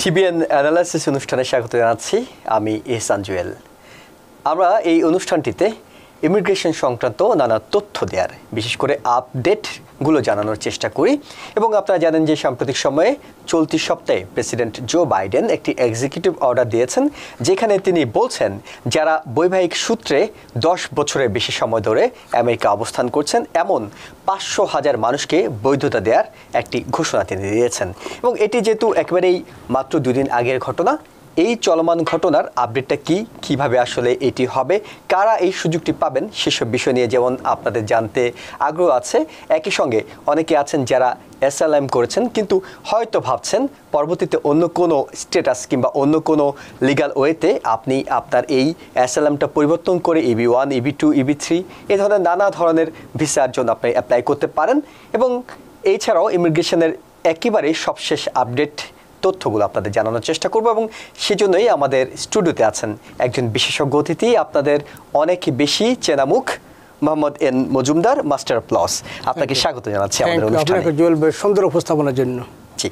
TBN analysis অনুষ্ঠানে স্বাগত জানাচ্ছি। আমি এহসান জুয়েল। আমরা এই অনুষ্ঠানটিতে ইমিগ্রেশন সংক্রান্ত নানা তথ্য দেওয়ার, বিশেষ করে আপডেটগুলো জানানোর চেষ্টা করি। এবং আপনারা জানেন যে সাম্প্রতিক সময়ে চলতি সপ্তাহে প্রেসিডেন্ট জো বাইডেন একটি এক্সিকিউটিভ অর্ডার দিয়েছেন, যেখানে তিনি বলছেন যারা বৈবাহিক সূত্রে 10 বছরের বেশি সময় ধরে আমেরিকা অবস্থান করছেন এমন 500,000 মানুষকে বৈধতা দেওয়ার একটি ঘোষণা তিনি দিয়েছেন। এবং এটি যেহেতু একেবারেই মাত্র 2 দিন আগের ঘটনা, এই চলমান ঘটনার আপডেটটা কিভাবে আসলে এটি হবে, কারা এই সুযোগটি পাবেন, সেসব বিষয় নিয়ে যেমন আপনাদের জানতে আগ্রহ আছে, একই সঙ্গে অনেকে আছেন যারা অ্যাসাইলাম করেছেন কিন্তু হয়তো ভাবছেন পরবর্তীতে অন্য কোনো স্ট্যাটাস কিংবা অন্য কোনো লিগ্যাল ওয়েতে আপনি আপনার এই অ্যাসাইলামটা পরিবর্তন করে EB1, EB2, EB3 এই ধরনের নানা ধরনের ভিসার জন্য আপনি অ্যাপ্লাই করতে পারেন। এবং এছাড়াও ইমিগ্রেশনের একেবারে সবশেষ আপডেট তথ্যগুলো আপনাদের জানানোর চেষ্টা করব। এবং সেজন্যই আমাদের স্টুডিওতে আছেন একজন বিশেষজ্ঞ অতিথি, আপনাদের অনেক বেশি চেনা মুখ, Mohammad N Majumdar, master of laws. আপনাকে স্বাগত জানাচ্ছি আমাদের অনুষ্ঠানে। সুন্দর উপস্থাপনার জন্য। জি।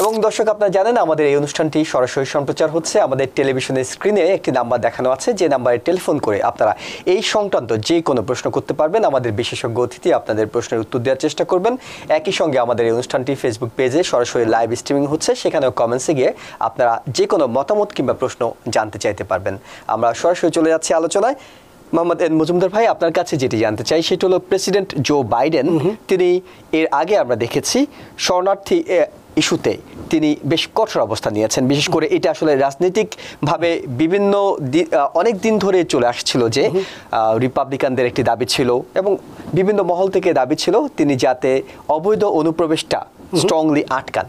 এবং দর্শক, আপনারা জানেন আমাদের এই অনুষ্ঠানটি সরাসরি সম্প্রচার হচ্ছে। আমাদের টেলিভিশনের স্ক্রিনে একটি নাম্বার দেখানো আছে, যে নাম্বারে টেলিফোন করে আপনারা এই সংক্রান্ত যে কোনো প্রশ্ন করতে পারবেন। আমাদের বিশেষজ্ঞ অতিথি আপনাদের প্রশ্নের উত্তর দেওয়ার চেষ্টা করবেন। একই সঙ্গে আমাদের এই অনুষ্ঠানটি ফেসবুক পেজে সরাসরি লাইভ স্ট্রিমিং হচ্ছে, সেখানেও কমেন্টসে গিয়ে আপনারা যে কোনো মতামত কিংবা প্রশ্ন জানতে চাইতে পারবেন। আমরা সরাসরি চলে যাচ্ছি আলোচনায়। মোহাম্মদ এন মজুমদার ভাই, আপনার কাছে যেটি জানতে চাই সেটা হলো প্রেসিডেন্ট জো বাইডেন, তিনি এর আগে আমরা দেখেছি শরণার্থী ইস্যুতে তিনি বেশ কঠোর অবস্থান নিয়েছেন। বিশেষ করে এটা আসলে রাজনৈতিকভাবে বিভিন্ন অনেক দিন ধরে চলে আসছিল যে রিপাবলিকানদের একটি দাবি ছিল এবং বিভিন্ন মহল থেকে দাবি ছিল তিনি যাতে অবৈধ অনুপ্রবেশটা স্ট্রংলি আটকান।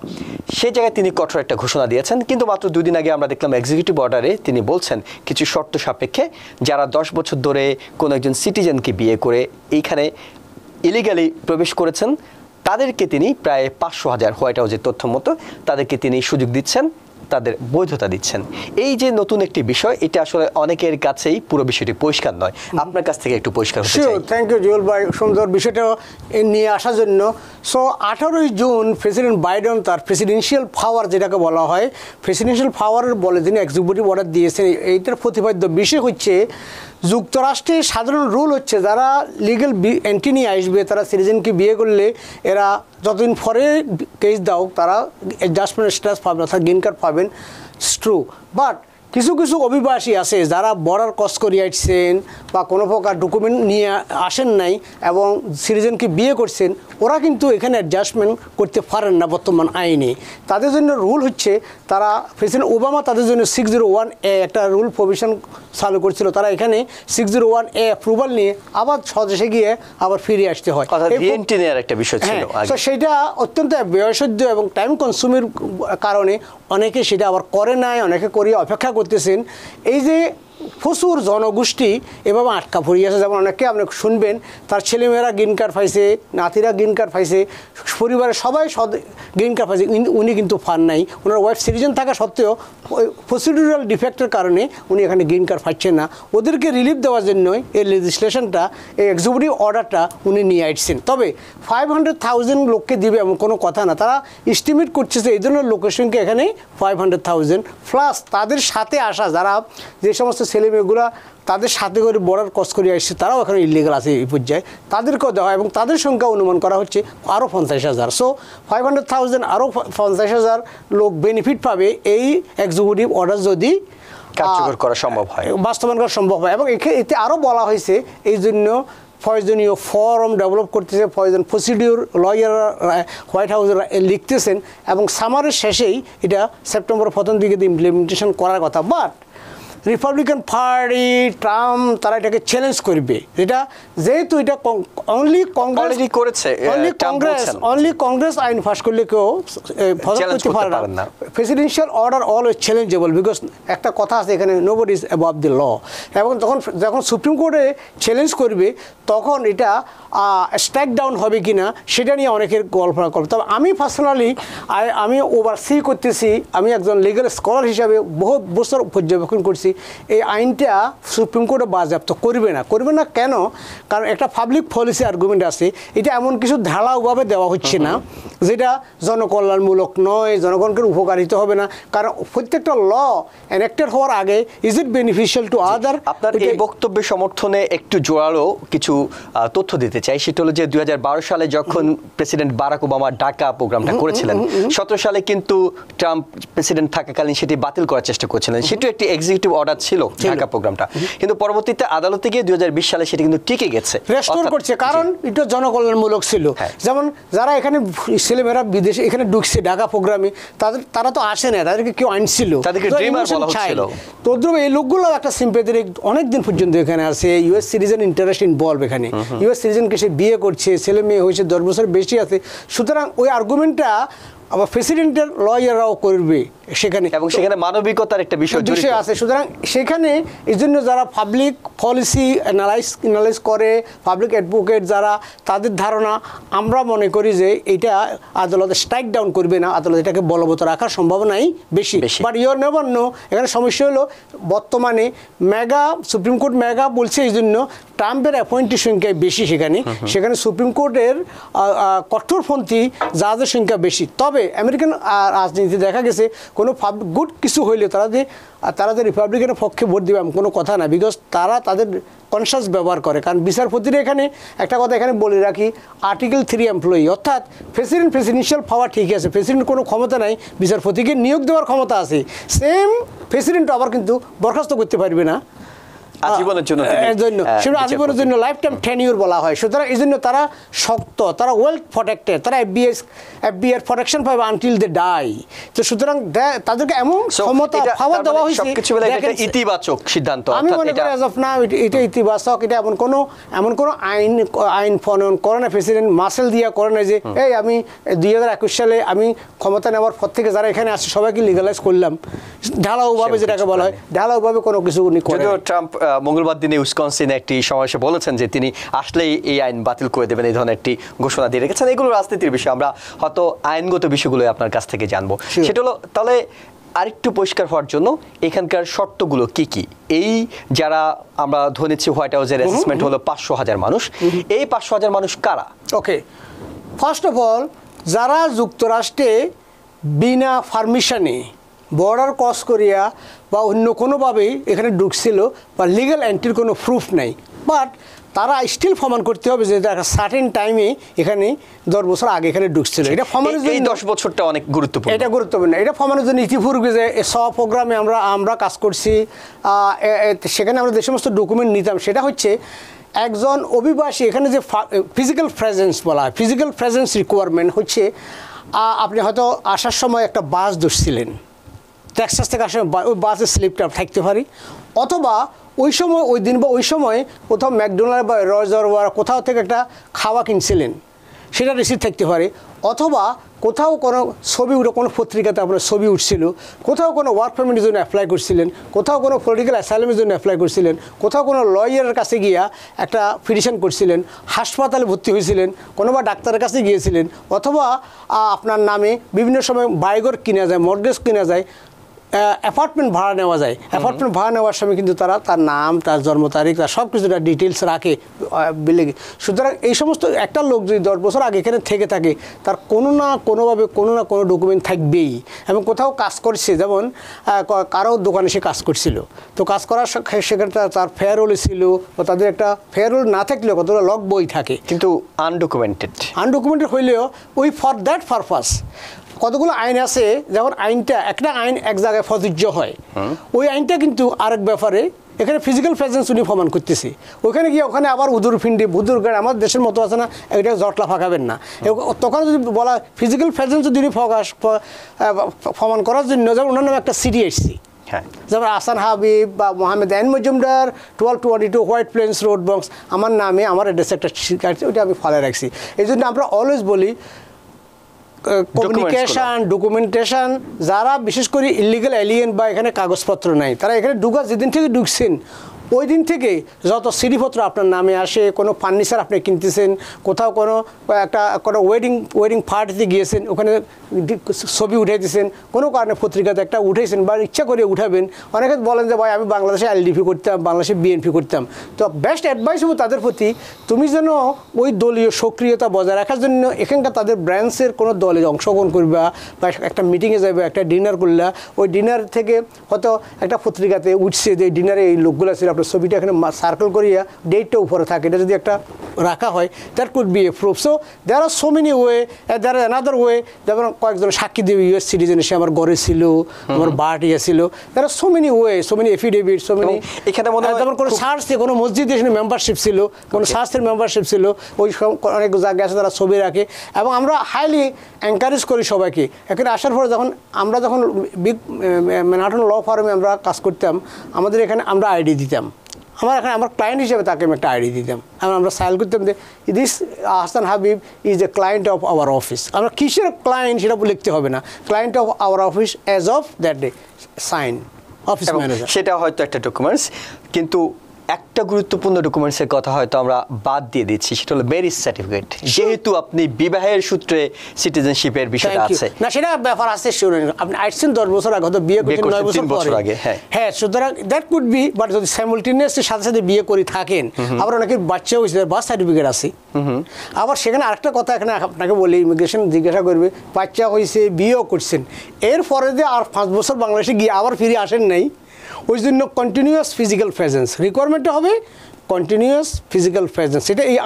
সেই জায়গায় তিনি কঠোর একটা ঘোষণা দিয়েছেন। কিন্তু মাত্র 2 দিন আগে আমরা দেখলাম এক্সিকিউটিভ অর্ডারে তিনি বলছেন কিছু শর্ত সাপেক্ষে যারা 10 বছর ধরে কোনো একজন সিটিজেনকে বিয়ে করে এইখানে ইলিগালি প্রবেশ করেছেন তাদেরকে তিনি প্রায় 500,000, হোয়াইট হাউসের তথ্য মতো তাদেরকে তিনি সুযোগ দিচ্ছেন, তাদের বৈধতা দিচ্ছেন। এই যে নতুন একটি বিষয়, এটা আসলে অনেকের কাছেই পুরো বিষয়টি পরিষ্কার নয়। আপনার কাছ থেকে একটু পরিষ্কার হতে চাই। থ্যাংক ইউ জুয়েল ভাই, সুন্দর বিষয়টা নিয়ে আসার জন্য। সো 18 জুন প্রেসিডেন্ট বাইডেন তার প্রেসিডেন্সিয়াল পাওয়ার যেটাকে বলা হয়, প্রেসিডেন্সিয়াল পাওয়ার বলে তিনি এক্সিকিউটিভ অর্ডার দিয়েছেন। এইটার প্রতিপাদ্য বিষয় হচ্ছে যুক্তরাষ্ট্রের সাধারণ রুল হচ্ছে যারা লিগ্যাল এন্ট্রি নিয়ে আসবে, তারা সিটিজেনকে বিয়ে করলে এরা যতদিন পরে কেস দাও তারা অ্যাডজাস্টমেন্ট স্ট্যাটাস পাবেন, অর্থাৎ গ্রিন কার্ড পাবেন। ট্রু, বাট কিছু কিছু অভিবাসী আছে যারা বর্ডার ক্রস করে আসছেন বা কোনো প্রকার ডকুমেন্ট নিয়ে আসেন নাই এবং সিটিজেনকে বিয়ে করছেন, ওরা কিন্তু এখানে অ্যাডজাস্টমেন্ট করতে পারেন না বর্তমান আইনে। তাদের জন্য রুল হচ্ছে, তারা প্রেসিডেন্ট ওবামা তাদের জন্য 601A একটা রুল প্রভিশন চালু করছিল, তারা এখানে 601A অ্যাপ্রুভাল নিয়ে আবার স্বদেশে গিয়ে আবার ফিরে আসতে হয়। একটা বিষয় ছিল, সেটা অত্যন্ত ব্যয়সাধ্য এবং টাইম কনজিউমের কারণে অনেকে সেটা আবার করে নাই, অনেকে করিয়ে অপেক্ষা করতেছেন। এই যে প্রচুর জনগোষ্ঠী এভাবে আটকা পড়িয়েছে, যেমন অনেকে আপনি শুনবেন তার ছেলেমেয়েরা গ্রিন কার্ড পাইছে, নাতিরা গ্রিন কার্ড পাইছে, পরিবারের সবাই গ্রিন কার্ড পাইছে, উনি কিন্তু পান নাই। ওনার ওয়াইফ সিটিজেন থাকা সত্ত্বেও প্রসিডিউরাল ডিফেক্টের কারণে উনি এখানে গ্রিন কার্ড পাচ্ছেন না। ওদেরকে রিলিফ দেওয়ার জন্যই এই লেজিসলেশনটা, এই এক্সিকিউটিভ অর্ডারটা উনি নিয়ে আসছেন। তবে 500,000 লোককে দিবে এমন কোনো কথা না, তারা এস্টিমেট করছে যে এই ধরনের লোকেশনকে এখানে 500,000 প্লাস তাদের সাথে আসা যারা যে সমস্ত ছেলেমেয়েগুলা তাদের সাথে করে বর্ডার ক্রস করে আসছে, তারাও এখানে ইলিগাল আছে এই পর্যায়ে, তাদেরকেও দেওয়া হয় এবং তাদের সংখ্যা অনুমান করা হচ্ছে আরও 50,000। সো 500,000 আরও 50,000 লোক বেনিফিট পাবে এই এক্সিকিউটিভ অর্ডার যদি কার্যকর করা সম্ভব হয়, বাস্তবায়ন করা সম্ভব হয়। এবং এতে আরও বলা হয়েছে এই জন্য প্রয়োজনীয় ফর্ম ডেভেলপ করতেছে, প্রসিডিউর লয়াররা হোয়াইট হাউসে লিখতেছেন এবং সামারের শেষেই এটা সেপ্টেম্বর প্রথম দিকে ইমপ্লিমেন্টেশন করার কথা। বাট রিপাবলিকান পার্টি, ট্রাম্প, তারা এটাকে চ্যালেঞ্জ করবে, যেটা যেহেতু এটা অনলি কংগ্রেস আইন পাস করলে কেউ করতে পারে না। Presidential order always challengeable, because একটা কথা আছে এখানে, nobody is above the law. এবং যখন সুপ্রিম কোর্টে চ্যালেঞ্জ করবে তখন এটা স্ট্রাইক ডাউন হবে কি না সেটা নিয়ে অনেকের গল্পনা করবে। তবে আমি পার্সোনালি আমি ওভারসি করতেছি, আমি একজন লিগাল স্কলার হিসাবে বহু বছর পর্যবেক্ষণ করছি, এই আইনটা সুপ্রিম কোর্টে বাজেয়াপ্ত করবে না কেন? কারণ একটা পাবলিক পলিসি আর্গুমেন্ট আছে, এটা এমন কিছু ঢালাওভাবে দেওয়া হচ্ছে না যেটা জনকল্যাণমূলক নয়, জনগণকে উপকারিত হবে না। কারণ প্রত্যেকটা ল এনেক্টেড হওয়ার আগে is it beneficial to other. আপনার এই বক্তব্যের সমর্থনে একটু জোরালো কিছু তথ্য দিতে চাই। সেটা হলো যে 2012 সালে যখন প্রেসিডেন্ট বারাক ওবামা ঢাকা প্রোগ্রামটা করেছিলেন, 17 সালে কিন্তু ট্রাম্প প্রেসিডেন্ট থাকাকালীন সেটি বাতিল করার চেষ্টা করছিলেন। সেটি একটি এক্সিকিউটিভ অর্ডার ছিল ঢাকা প্রোগ্রামটা, কিন্তু পরবর্তীতে আদালতে গিয়ে 2020 সালে সেটি কিন্তু টিকে গেছে, রেস্টোর করছে, কারণ এটা জনকল্যাণমূলক ছিল। যেমন যারা এখানে ছেলেমেয়েরা বিদেশে এখানে ঢুকছে ঢাকা প্রোগ্রামে, তারা তো আসে না, তাদেরকে কেউ আনছিল, তাদেরকে ড্রিমার বলা হচ্ছিল। তদ্রুপ এই লোকগুলো একটা সিম্পেথেটিক অনেকদিন পর্যন্ত এখানে আছে, ইউএস সিটিজেন ইন্টারেস্ট ইনভলভ, এখানে ইউএস সিটিজেনকে সে বিয়ে করছে, ছেলে মেয়ে হয়েছে, 10 বছর বেশি আছে। সুতরাং ওই আর্গুমেন্টটা আবার প্রেসিডেন্টের লয়াররাও করবে সেখানে, এবং সেখানে মানবিকতার একটা বিষয় আছে। সুতরাং সেখানে এই জন্য যারা পাবলিক পলিসি অ্যানালাইজ করে, পাবলিক অ্যাডভোকেট যারা, তাদের ধারণা আমরা মনে করি যে এটা আদালতে স্ট্রাইক ডাউন করবে না, আদালত এটাকে বলবৎ রাখার সম্ভাবনাই বেশি। বাট ইউর নেভার নো, এখানে সমস্যা হলো বর্তমানে সুপ্রিম কোর্ট মেগা বলছে, এই জন্য ট্রাম্পের অ্যাপয়েন্টের সংখ্যা বেশি সেখানে সুপ্রিম কোর্টের কঠোরপন্থী জাজের সংখ্যা বেশি। তবে আমেরিকান রাজনীতি দেখা গেছে কোনো গুড কিছু হইলে তারা যে রিপাবলিকানের পক্ষে ভোট দেবে এমন কোনো কথা না, বিকজ তারা তাদের কনসাস ব্যবহার করে। কারণ বিচারপতিরা এখানে একটা কথা এখানে বলে রাখি, আর্টিকেল 3 এমপ্লয়ি, অর্থাৎ প্রেসিডেন্সিয়াল পাওয়ার ঠিক আছে, প্রেসিডেন্ট কোনো ক্ষমতা নাই, বিচারপতিকে নিয়োগ দেওয়ার ক্ষমতা আছে। সেম প্রেসিডেন্ট আবার কিন্তু বরখাস্ত করতে পারবে না আজীবনের জন্য, আজীবনের জন্য লাইফ টাইম টেনিউর বলা হয়। সুতরাং এই জন্য তারা শক্ত, তারা ওয়েল প্রটেক্টেড, তারা FBI প্রটেকশন পাবে আনটিল দে ডাই। তো সুতরাং তাদেরকে এমন ক্ষমতা পাওয়া দেওয়া হয়েছে, ইতিবাচক সিদ্ধান্ত। আমি মনে করি অ্যাজ অফ নাও এটা ইতিবাচক। এটা এমন কোনো আইন প্রণয়ন করে না, প্রেসিডেন্ট মাসেল দিয়া করে না যে এই আমি 2021 সালে আমি ক্ষমতা নেওয়ার পর থেকে যারা এখানে আসছে সবাইকে লিগালাইজ করলাম, ঢালাওভাবে যেটাকে বলা হয়, ঢালাওভাবে কোনো কিছু উনি করে। ট্রাম্প মঙ্গলবার দিনে উইসকনসিনে একটি সমাবেশে বলেছেন যে তিনি আসলেই এই আইন বাতিল করে দেবেন, এই ধরনের একটি ঘোষণা দিয়ে রেখেছেন। এগুলো রাজনীতির বিষয়, আমরা হয়তো আইনগত বিষয়গুলো আপনার কাছ থেকে জানবো। সেটা হলো তাহলে আরেকটু পরিষ্কার হওয়ার জন্য এখানকার শর্তগুলো কি কি? এই যারা আমরা ধরে নিচ্ছি হোয়াইট হাউসের অ্যাসেসমেন্ট হলো 500,000 মানুষ, এই 500,000 মানুষ কারা? ওকে, ফার্স্ট অফ অল যারা যুক্তরাষ্ট্রে বিনা পারমিশনে বর্ডার ক্রস করিয়া বা অন্য কোনোভাবেই এখানে ঢুকছিল বা লিগ্যাল এন্ট্রির কোনো প্রুফ নাই, বাট তারা স্টিল প্রমাণ করতে হবে যে একটা সার্টেন টাইমে এখানে 10 বছর আগে এখানে ঢুকছিল। এটা প্রমাণের জন্য 10 বছরটা অনেক গুরুত্বপূর্ণ। এটা গুরুত্বপূর্ণ। এটা প্রমাণের জন্য ইতিপূর্বে যে প্রোগ্রামে আমরা কাজ করছি, সেখানে আমরা যে সমস্ত ডকুমেন্ট নিতাম, সেটা হচ্ছে একজন অভিবাসী এখানে যে ফিজিক্যাল প্রেজেন্স বলা হয়, ফিজিক্যাল প্রেজেন্স রিকোয়ারমেন্ট হচ্ছে আপনি হয়তো আসার সময় একটা বাস ধরছিলেন, টেক্সাস থেকে আসার ওই বাসের স্লিপটা থাকতে পারি, অথবা ওই সময় ওই দিন বা ওই সময় কোথাও ম্যাকডোনাল্ড বা রজার বা কোথাও থেকে একটা খাওয়া কিনছিলেন, সেটা রিসিপ্ট থাকতে পারে, অথবা কোথাও কোনো ছবি কোনো পত্রিকাতে আপনার ছবি উঠছিল, কোথাও কোনো ওয়ার্ক পারমিটের জন্য অ্যাপ্লাই করছিলেন, কোথাও কোনো পলিটিক্যাল অ্যাসাইলামের জন্য অ্যাপ্লাই করছিলেন, কোথাও কোনো লয়ারের কাছে গিয়া একটা পিটিশন করছিলেন, হাসপাতালে ভর্তি হয়েছিলেন, কোনো বা ডাক্তারের কাছে গিয়েছিলেন, অথবা আপনার নামে বিভিন্ন সময় বাড়িঘর কিনা যায়, মর্টগেজ কিনা যায়, অ্যাপার্টমেন্ট ভাড়া নেওয়া যায়। অ্যাপার্টমেন্ট ভাড়া নেওয়ার সময় কিন্তু তার নাম, তার জন্ম তারিখ, তার সব কিছু ডিটেলস রাখে বিলে। সুতরাং এই সমস্ত একটা লোক যদি 10 বছর আগে এখানে থেকে থাকে, তার কোনো না কোনো ডকুমেন্ট থাকবেই। এবং কোথাও কাজ করছে, যেমন কারো দোকানে সে কাজ করছিল, তো কাজ করার সেখানে তার ফেয়ারোল ছিল, বা তাদের একটা ফেয়ারোল না থাকলেও কতটা লগ বই থাকে, কিন্তু আনডকুমেন্টেড হইলেও ওই ফর দ্যাট পারপাস কতগুলো আইন আছে। যেমন একটা আইন এক জায়গায় প্রযোজ্য হয়, ওই আইনটা কিন্তু আরেক ব্যাপারে এখানে ফিজিক্যাল প্রেজেন্স উনি প্রমাণ করতেছি, ওখানে গিয়ে ওখানে আবার উদুর ফিন্ডি বুদুর গাড়ি আমার দেশের মতো আছে না, এটা জটলা ফাঁকাবেন না। তখন যদি বলা ফিজিক্যাল প্রেজেন্স যদি প্রমাণ করার জন্য, যেমন ওনার নামে একটা সিটি এসছি, যেমন আসান হাবিব বা মোহাম্মদ আইন Majumdar 1222 white planes road box, আমার নামে আমার অ্যাড্রেসে একটা ওইটা আমি ফলে রাখছি। এই জন্য আমরা অলওয়েজ বলি কমিউনিকেশন, ডকুমেন্টেশন, যারা বিশেষ করে ইলিগাল এলিয়েন বা এখানে কাগজপত্র নাই, তারা এখানে যেদিন থেকে ঢুকছেন ওই দিন থেকে যত সিডিপত্র আপনার নামে আসে, কোনো ফার্নিচার আপনি কিনতেছেন, কোথাও কোনো ওয়েডিং পার্টিতে গিয়েছেন, ওখানে ছবি উঠে দিয়েছেন, কোনো কারণে পত্রিকাতে একটা উঠেছেন বা ইচ্ছা করে উঠাবেন, অনেকে বলেন যে ভাই আমি বাংলাদেশে এলডিপি করতাম, বাংলাদেশে বিএনপি করতাম। তো বেস্ট অ্যাডভাইস হবে তাদের প্রতি, তুমি যেন ওই দলীয় সক্রিয়তা বজায় রাখার জন্য এখানকার তাদের ব্রাঞ্চের কোনো দলে অংশগ্রহণ করবা বা একটা মিটিংয়ে যাবে, একটা ডিনার করলা, ওই ডিনার থেকে হয়তো একটা পত্রিকাতে উঠছে যে ডিনারে এই লোকগুলো ছিল, আপনার ছবিটা এখানে সার্কেল করিয়া ডেটটা উপরে থাকে, এটা যদি একটা রাখা হয়, that could be a proof. So there are so many way, there are another way, যেমন কয়েকজন সাক্ষী দেবে ইউএস সিটিজেন এসে আমার ঘরে ছিল, আমার বাড়িতে ছিল, there are so many way, so many affidavit, so many. এখানে মনে হয় যেমন কোনো সার্চে কোনো মসজিদে মেম্বারশিপ ছিল, কোনো সার্চের মেম্বারশিপ ছিল, ওই অনেক জায়গায় আছে তারা ছবি রাখে। এবং আমরা হাইলি এনকারেজ করি সবাইকে। এখানে আসার পরে আমরা যখন বিগ ম্যানহাটন ল ফার্মে আমরা কাজ করতাম, আমাদের এখানে আমরা আইডি দিতাম, আমার ক্লায়েন্ট হিসেবে তাকে আমি একটা আইডি দিতাম, আমরা সাইল করতাম যে this Ahsan Habib is a client of our office. আমরা কিসের ক্লায়েন্ট সেটা লিখতে হবে না, client of our office as of that day, sign office manager. সেটা হয়তো একটা ডকুমেন্টস, কিন্তু একটা গুরুত্বপূর্ণ ডকুমেন্টসের কথা হয়তো আমরা বাদ দিয়ে দিচ্ছি, সেটা হলো ম্যারেজ সার্টিফিকেট। যেহেতু আপনি বিবাহের সূত্রে সিটিজেনশিপের বিষয়টা আছে, না সেটা ব্যাপার আছে, আপনি আসছেন 10 বছর আগে, হয়তো বিয়ে করছেন 9 বছর পরে আগে, হ্যাঁ, সুতরাং দ্যাট কুড বি। বাট যদি সাইমultaneously সাথে সাথে বিয়ে করে থাকেন, আবার অনেকের বাচ্চা হয়েছে, বার্থ সার্টিফিকেট আছে। আবার সেখানে আরেকটা কথা এখানে আপনাকে বলি, ইমিগ্রেশন জিজ্ঞাসা করবে বাচ্চা হয়েছে, বিয়েও করছেন, এরপরে যে আর 5 বছর বাংলাদেশে গিয়ে আবার ফিরে আসেন নাই, ওই জন্য কন্টিনিউয়াস ফিজিক্যাল প্রেজেন্স রিকোয়ারমেন্টটা হবে, কন্টিনিউয়াস ফিজিক্যাল প্রেজেন্স। এটা এই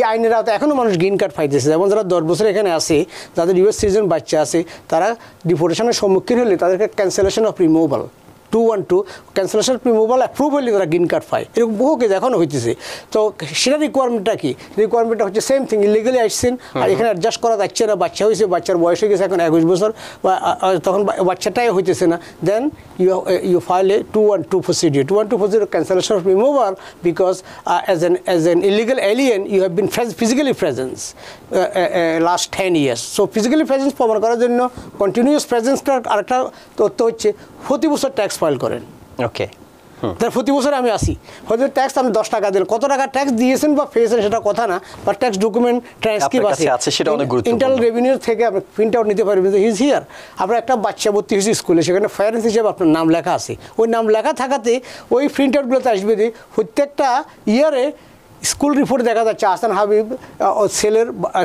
আইনের আওতায় এখনও মানুষ গ্রিন কার্ড পাইতেছে। যেমন যারা 10 বছর এখানে আসে, যাদের ইউএস সিটিজেন বাচ্চা আছে, তারা ডিপোর্টেশনের সম্মুখীন হলে তাদেরকে cancellation of removal 212 cancellation removal approve হলে তারা গ্রিন কার্ড পায়। এরকম বহু কেস এখনও হইতেছে। তো সেটা রিকোয়ারমেন্টটা কি? রিকোয়ারমেন্টটা হচ্ছে সেম থিং, ইলিগালি আসছেন আর এখানে অ্যাডজাস্ট করা যাচ্ছে না, বাচ্চা হয়েছে, বাচ্চার বয়স হয়ে গেছে এখন 21 বছর, তখন বাচ্চাটাই হইতেছে না, দেন you file a 212 procedure. 212 procedure cancellation of removal because as an illegal alien you have been physically present last 10 years. So physically presence প্রমাণ করার জন্য কন্টিনিউয়াস প্রেজেন্সটার আরেকটা তথ্য হচ্ছে প্রতি বছর ট্যাক্স ফাইল করেন। ওকে, তার প্রতি বছর আমি আসি, হয়তো ট্যাক্স আপনি 10 টাকা দিলেন, কত টাকা ট্যাক্স দিয়েছেন বা পেয়েছেন সেটা কথা না, বা ট্যাক্স ডকুমেন্ট ট্রান্সক্রিপ্ট আছে, সেটা অনেক গুরুত্বপূর্ণ। ইন্টারনাল রেভিনিউ থেকে আপনি প্রিন্ট আউট নিতে পারবেন, হিজ হিয়ার। আপনার একটা বাচ্চা ভর্তি হয়েছে স্কুলে, সেখানে প্যারেন্টস হিসেবে আপনার নাম লেখা আছে, ওই নাম লেখা থাকাতে ওই প্রিন্ট আউটগুলোতে আসবে যে প্রত্যেকটা ইয়ারে স্কুল রিপোর্ট দেখা যাচ্ছে আহসান হাবিব,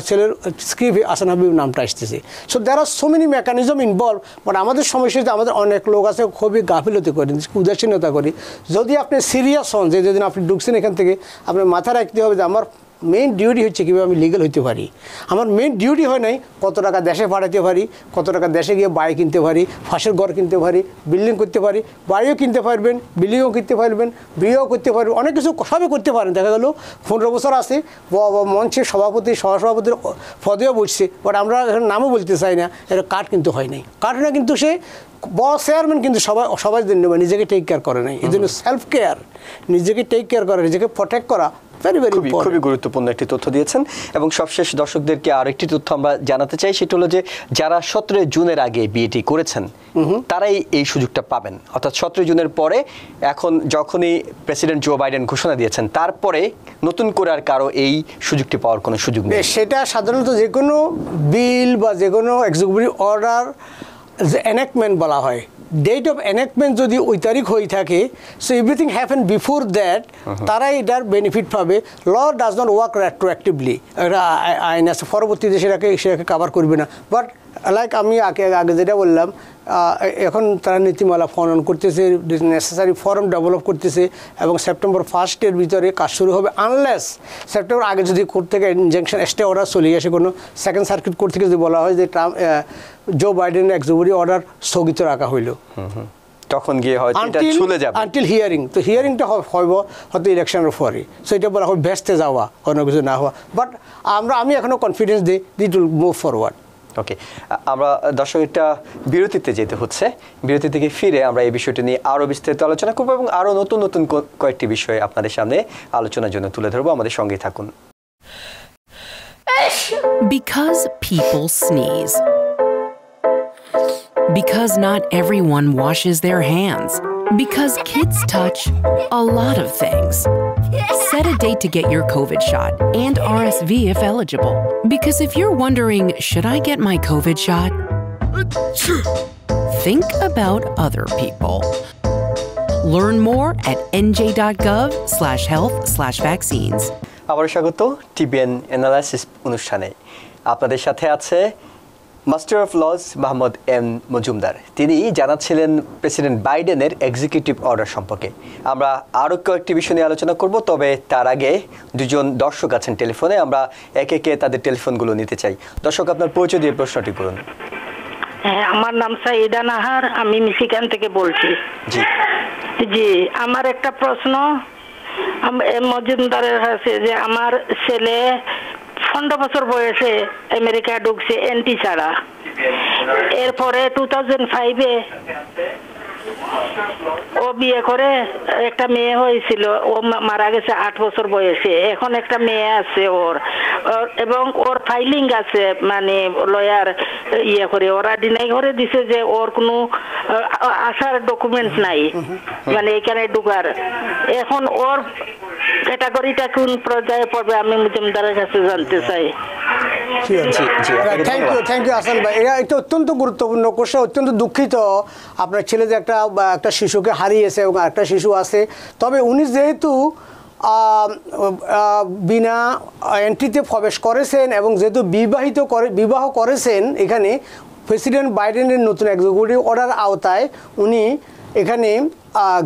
ছেলের স্ক্রিপ্ট আহসান হাবিব নামটা আসতেছে। So there are so many mechanism involve. But আমাদের সমস্যা হচ্ছে আমাদের অনেক লোক আছে খুবই গাফিলতি করেন, উদাসীনতা করি। যদি আপনি সিরিয়াস হন যে যেদিন আপনি ঢুকছেন এখান থেকে, আপনার মাথায় রাখতে হবে যে আমার মেইন ডিউটি হচ্ছে কীভাবে আমি লিগাল হইতে পারি। আমার মেইন ডিউটি হয় নাই কত টাকা দেশে পাঠাতে পারি, কত টাকা দেশে গিয়ে বাড়ি কিনতে পারি, ফাঁসের ঘর কিনতে পারি, বিল্ডিং করতে পারি, বাড়িও কিনতে পারবেন, বিল্ডিংও কিনতে পারবেন, বিয়েও করতে পারবেন, অনেক কিছু সবই করতে পারেন। দেখা গেল 15 বছর আছে, মঞ্চে সভাপতি সহসভাপতির পদেও বসছে, বাট আমরা এখন নামও বলতে চাই না, এটা কার্ড কিন্তু হয় নাই। কার্ড না, কিন্তু সে বড় চেয়ারম্যান কিন্তু সবাই জন্য নিজেকে টেক কেয়ার করে নাই। এই জন্য সেলফ কেয়ার, নিজেকে টেক কেয়ার করা, নিজেকে প্রোটেক্ট করা খুবই গুরুত্বপূর্ণ একটি তথ্য দিয়েছেন। এবং সবশেষ দর্শকদেরকে আরেকটি তথ্য আমরা জানাতে চাই, সেটা হলো যে যারা 17 জুনের আগে বিএটি করেছেন তারাই এই সুযোগটা পাবেন। অর্থাৎ 17 জুনের পরে, এখন যখনই প্রেসিডেন্ট জো বাইডেন ঘোষণা দিয়েছেন, তারপরে নতুন করে আর কারো এই সুযোগটি পাওয়ার কোনো সুযোগ নেই। সেটা সাধারণত যে কোনো বিল বা যে কোনো এক্সিকিউটিভ অর্ডার এনাক্টমেন্ট বলা হয়, ডেট অফ এনাক্টমেন্ট যদি ওই তারিখ হয়ে থাকে, so everything happen before that, তারাই এটার বেনিফিট পাবে। ল ডাজ নট ওয়ার্ক রেট্রোঅ্যাক্টিভলি, এটা আইন আছে, পরবর্তীতে সেটাকে কভার করবে না। বাট লাইক আমি আগে যেটা বললাম, এখন তারা নীতিমালা প্রণয়ন করতেছে, নেসেসারি ফর্ম ডেভেলপ করতেছে, এবং সেপ্টেম্বর 1 ভিতরে কাজ শুরু হবে। আনলেস সেপ্টেম্বর আগে যদি কোর্ট থেকে ইনজাংশন স্টে অর্ডার চলে আসে, কোনো সেকেন্ড সার্কিট কোর্ট থেকে যদি বলা হয় যে জো বাইডেনের এক্সিকিউটিভ অর্ডার স্থগিত রাখা হইল, তখন গিয়ে হয়তো এটা চলে যাবে আনটিল হিয়ারিং। তো হিয়ারিংটা হইব হয়তো ইলেকশনের পরে, সো এটা বলা হয় ভেস্তে যাওয়া, অন্য কিছু না হওয়া। বাট আমি এখনও কনফিডেন্স দিই ইট উইল মুভ ফরওয়ার্ড। ওকে, আমরা দর্শক একটা বিরতিতে যেতে হচ্ছে, বিরতি থেকে ফিরে আমরা এই বিষয়টি নিয়ে আরও বিস্তারিত আলোচনা করবো এবং আরও নতুন নতুন কয়েকটি বিষয় আপনাদের সামনে আলোচনার জন্য তুলে ধরবো। আমাদের সঙ্গেই থাকুন। Because people sneeze. Because not everyone washes their hands. Because kids touch a lot of things. Set a date to get your COVID shot and RSV if eligible. Because if you're wondering, should I get my COVID shot? Think about other people. Learn more at nj.gov/health/vaccines. আবার স্বাগত TBN analysis অনুষ্ঠানে। আপনাদের সাথে আছে master of laws Mohammad M Majumdar. তিনি জানাচ্ছিলেন president বাইডেনের executive order সম্পর্কে। আমরা আরও কয়েকটি বিষয় নিয়ে আলোচনা করব, তবে তার আগে দুজন দর্শক আছেন টেলিফোনে। আমরা একে একে তাদের টেলিফোনগুলো নিতে চাই। দর্শক, আপনার পরিচয় দিয়ে প্রশ্নটি করুন। হ্যাঁ, আমার নাম সাইদা নাহার, আমি মিশিগান থেকে বলছি। জি জি, আমার একটা প্রশ্ন মজুমদারের কাছে, যে আমার ছেলে 15 বছর বয়সে আমেরিকা ঢুকছে এন্টি ছাড়া। এরপরে 2005-এ ও বিয়ে করে একটা মেয়ে হয়েছিল, ও মারা গেছে 8 বছর বয়সে। এখন একটা মেয়ে আছে ওর, এবং ওর ফাইলিং আছে, মানে লয়ার করে ওরা ডিনাই করে দিছে যে ওর কোনো আসার ডকুমেন্ট নাই, মানে এখানে ঢুকার। এখন ওর ক্যাটাগরিটা কোন পর্যায়ে পড়বে আমি মজুমদারের কাছে জানতে চাই। থ্যাংক ইউ হাসান ভাই। এটা একটা অত্যন্ত গুরুত্বপূর্ণ কোশ্চেন। অত্যন্ত দুঃখিত আপনার ছেলে যে একটা শিশুকে হারিয়েছে এবং একটা শিশু আছে। তবে উনি যেহেতু বিনা এন্ট্রিতে প্রবেশ করেছেন এবং যেহেতু বিবাহ করেছেন, এখানে প্রেসিডেন্ট বাইডেনের নতুন এক্সিকিউটিভ অর্ডার আওতায় উনি এখানে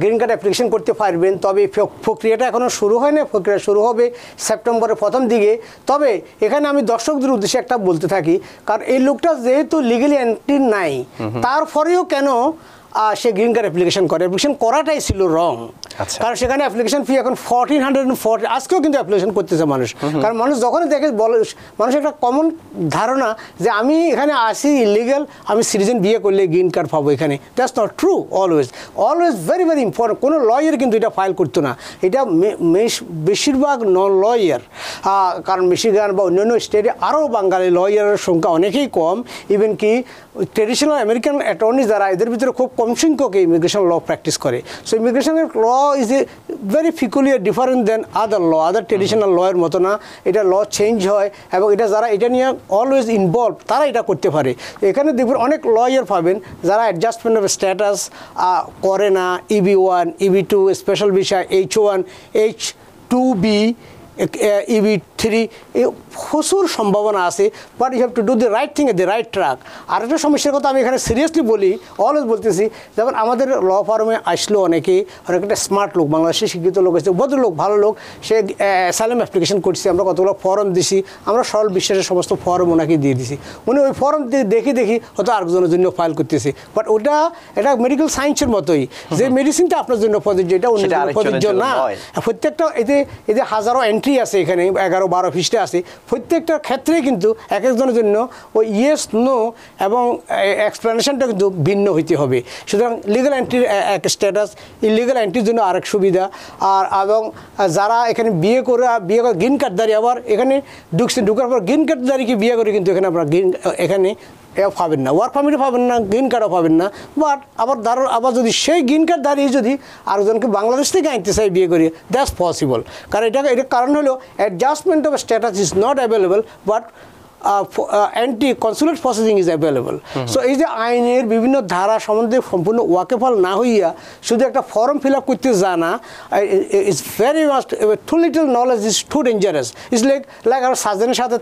গ্রিন কার্ড অ্যাপ্লিকেশন করতে পারবেন। তবে প্রক্রিয়াটা এখনও শুরু হয় না, প্রক্রিয়া শুরু হবে সেপ্টেম্বরের প্রথম দিকে। তবে এখানে আমি দর্শকদের উদ্দেশ্যে একটা বলতে থাকি, কারণ এই লোকটা যেহেতু লিগালি এন্ট্রি নাই, তারপরেও কেন সে গ্রিন কার্ড অ্যাপ্লিকেশন করাটাই ছিল রং। কারণ সেখানে অ্যাপ্লিকেশন ফি এখন 1440, আজকেও কিন্তু অ্যাপ্লিকেশন করতেছে মানুষ। কারণ মানুষ যখনই দেখে বলে, মানুষের একটা কমন ধারণা যে আমি এখানে আসি ইলিগাল, আমি সিটিজেন বিয়ে করলে গ্রিন কার্ড পাবো এখানে। That's not true. Always very very important. কোনো লয়ার কিন্তু এটা ফাইল করতো না। এটা বেশিরভাগ নন লয়ার, কারণ মিশিগান বা অন্যান্য স্টেটে আরও বাঙালি লয়ারের সংখ্যা অনেকেই কম। ইভেন কি ট্রেডিশনাল আমেরিকান অ্যাটর্নি যারা, এদের ভিতরে খুব কম সংখ্যক ইমিগ্রেশন ল প্র্যাকটিস করে। সো ইমিগ্রেশনের law is a very peculiar different than other traditional লয়ের মতো না। এটা ল চেঞ্জ হয় এবং এটা যারা এটা নিয়ে অলওয়েজ ইনভলভ, তারা এটা করতে পারে। এখানে দেখবেন অনেক লয়ার পাবেন যারা অ্যাডজাস্টমেন্ট অফ স্ট্যাটাস করে না, EB1, EB2, special visa, H1, H2B, EB3, প্রচুর সম্ভাবনা আছে। But you have to do the right thing at the right track. আরেকটা সমস্যার কথা আমি এখানে সিরিয়াসলি বলি, অলওয়েজ বলতেছি, যেমন আমাদের ল ফার্মে আসলো অনেকে, অনেকটা স্মার্ট লোক, বাংলাদেশে শিক্ষিত লোক আছে, ভদ্রলোক, ভালো লোক, সে অ্যাসাইলাম অ্যাপ্লিকেশন করছে, আমরা কতগুলো ফর্ম দিছি, আমরা সরল বিশ্বাসের সমস্ত ফর্ম ওনাকে দিয়ে দিছি। উনি ওই ফর্ম দেখি হয়তো আরেকজনের জন্য ফাইল করতেছে। বাট এটা মেডিকেল সায়েন্সের মতোই, যে মেডিসিনটা আপনার জন্য প্রযোজ্য, এটা অন্য প্রযোজ্য না। প্রত্যেকটা এতে হাজারো এন্ট্রি আছে, এখানে 11-12 পৃষ্ঠা আছে। প্রত্যেকটা ক্ষেত্রে কিন্তু এক একজনের জন্য ওই ইয়েস নো এবং এক্সপ্লেনেশনটা কিন্তু ভিন্ন হইতে হবে। সুতরাং লিগাল এন্ট্রির এক স্ট্যাটাস, ইলিগাল এন্ট্রির জন্য আরেক সুবিধা। এবং যারা এখানে বিয়ে করে গ্রিন কার্ডধারী, আবার এখানে ঢুকার পর গ্রিন কার্ডধারীকে বিয়ে করে কিন্তু এখানে আপনার এখানে পাবেন না, ওয়ার্ক পারমিটও পাবেন না, গ্রিন কার্ডও পাবেন না। বাট আবার যদি সেই গ্রিন কার্ড দাঁড়িয়ে যদি আরেকজনকে বাংলাদেশ থেকে আনতে চাই বিয়ে করি, দ্যাটস পসিবল। কারণ এটা কারণ হলো adjustment of status is not available, but anti consulate processing is available. So এই যে আইনের বিভিন্ন ধারা সম্বন্ধে সম্পূর্ণ ওয়াকেফল না হইয়া শুধু একটা ফর্ম ফিল আপ করতে জানা, is very must too little knowledge is too dangerous. Is like আমরা সার্জনের সাথে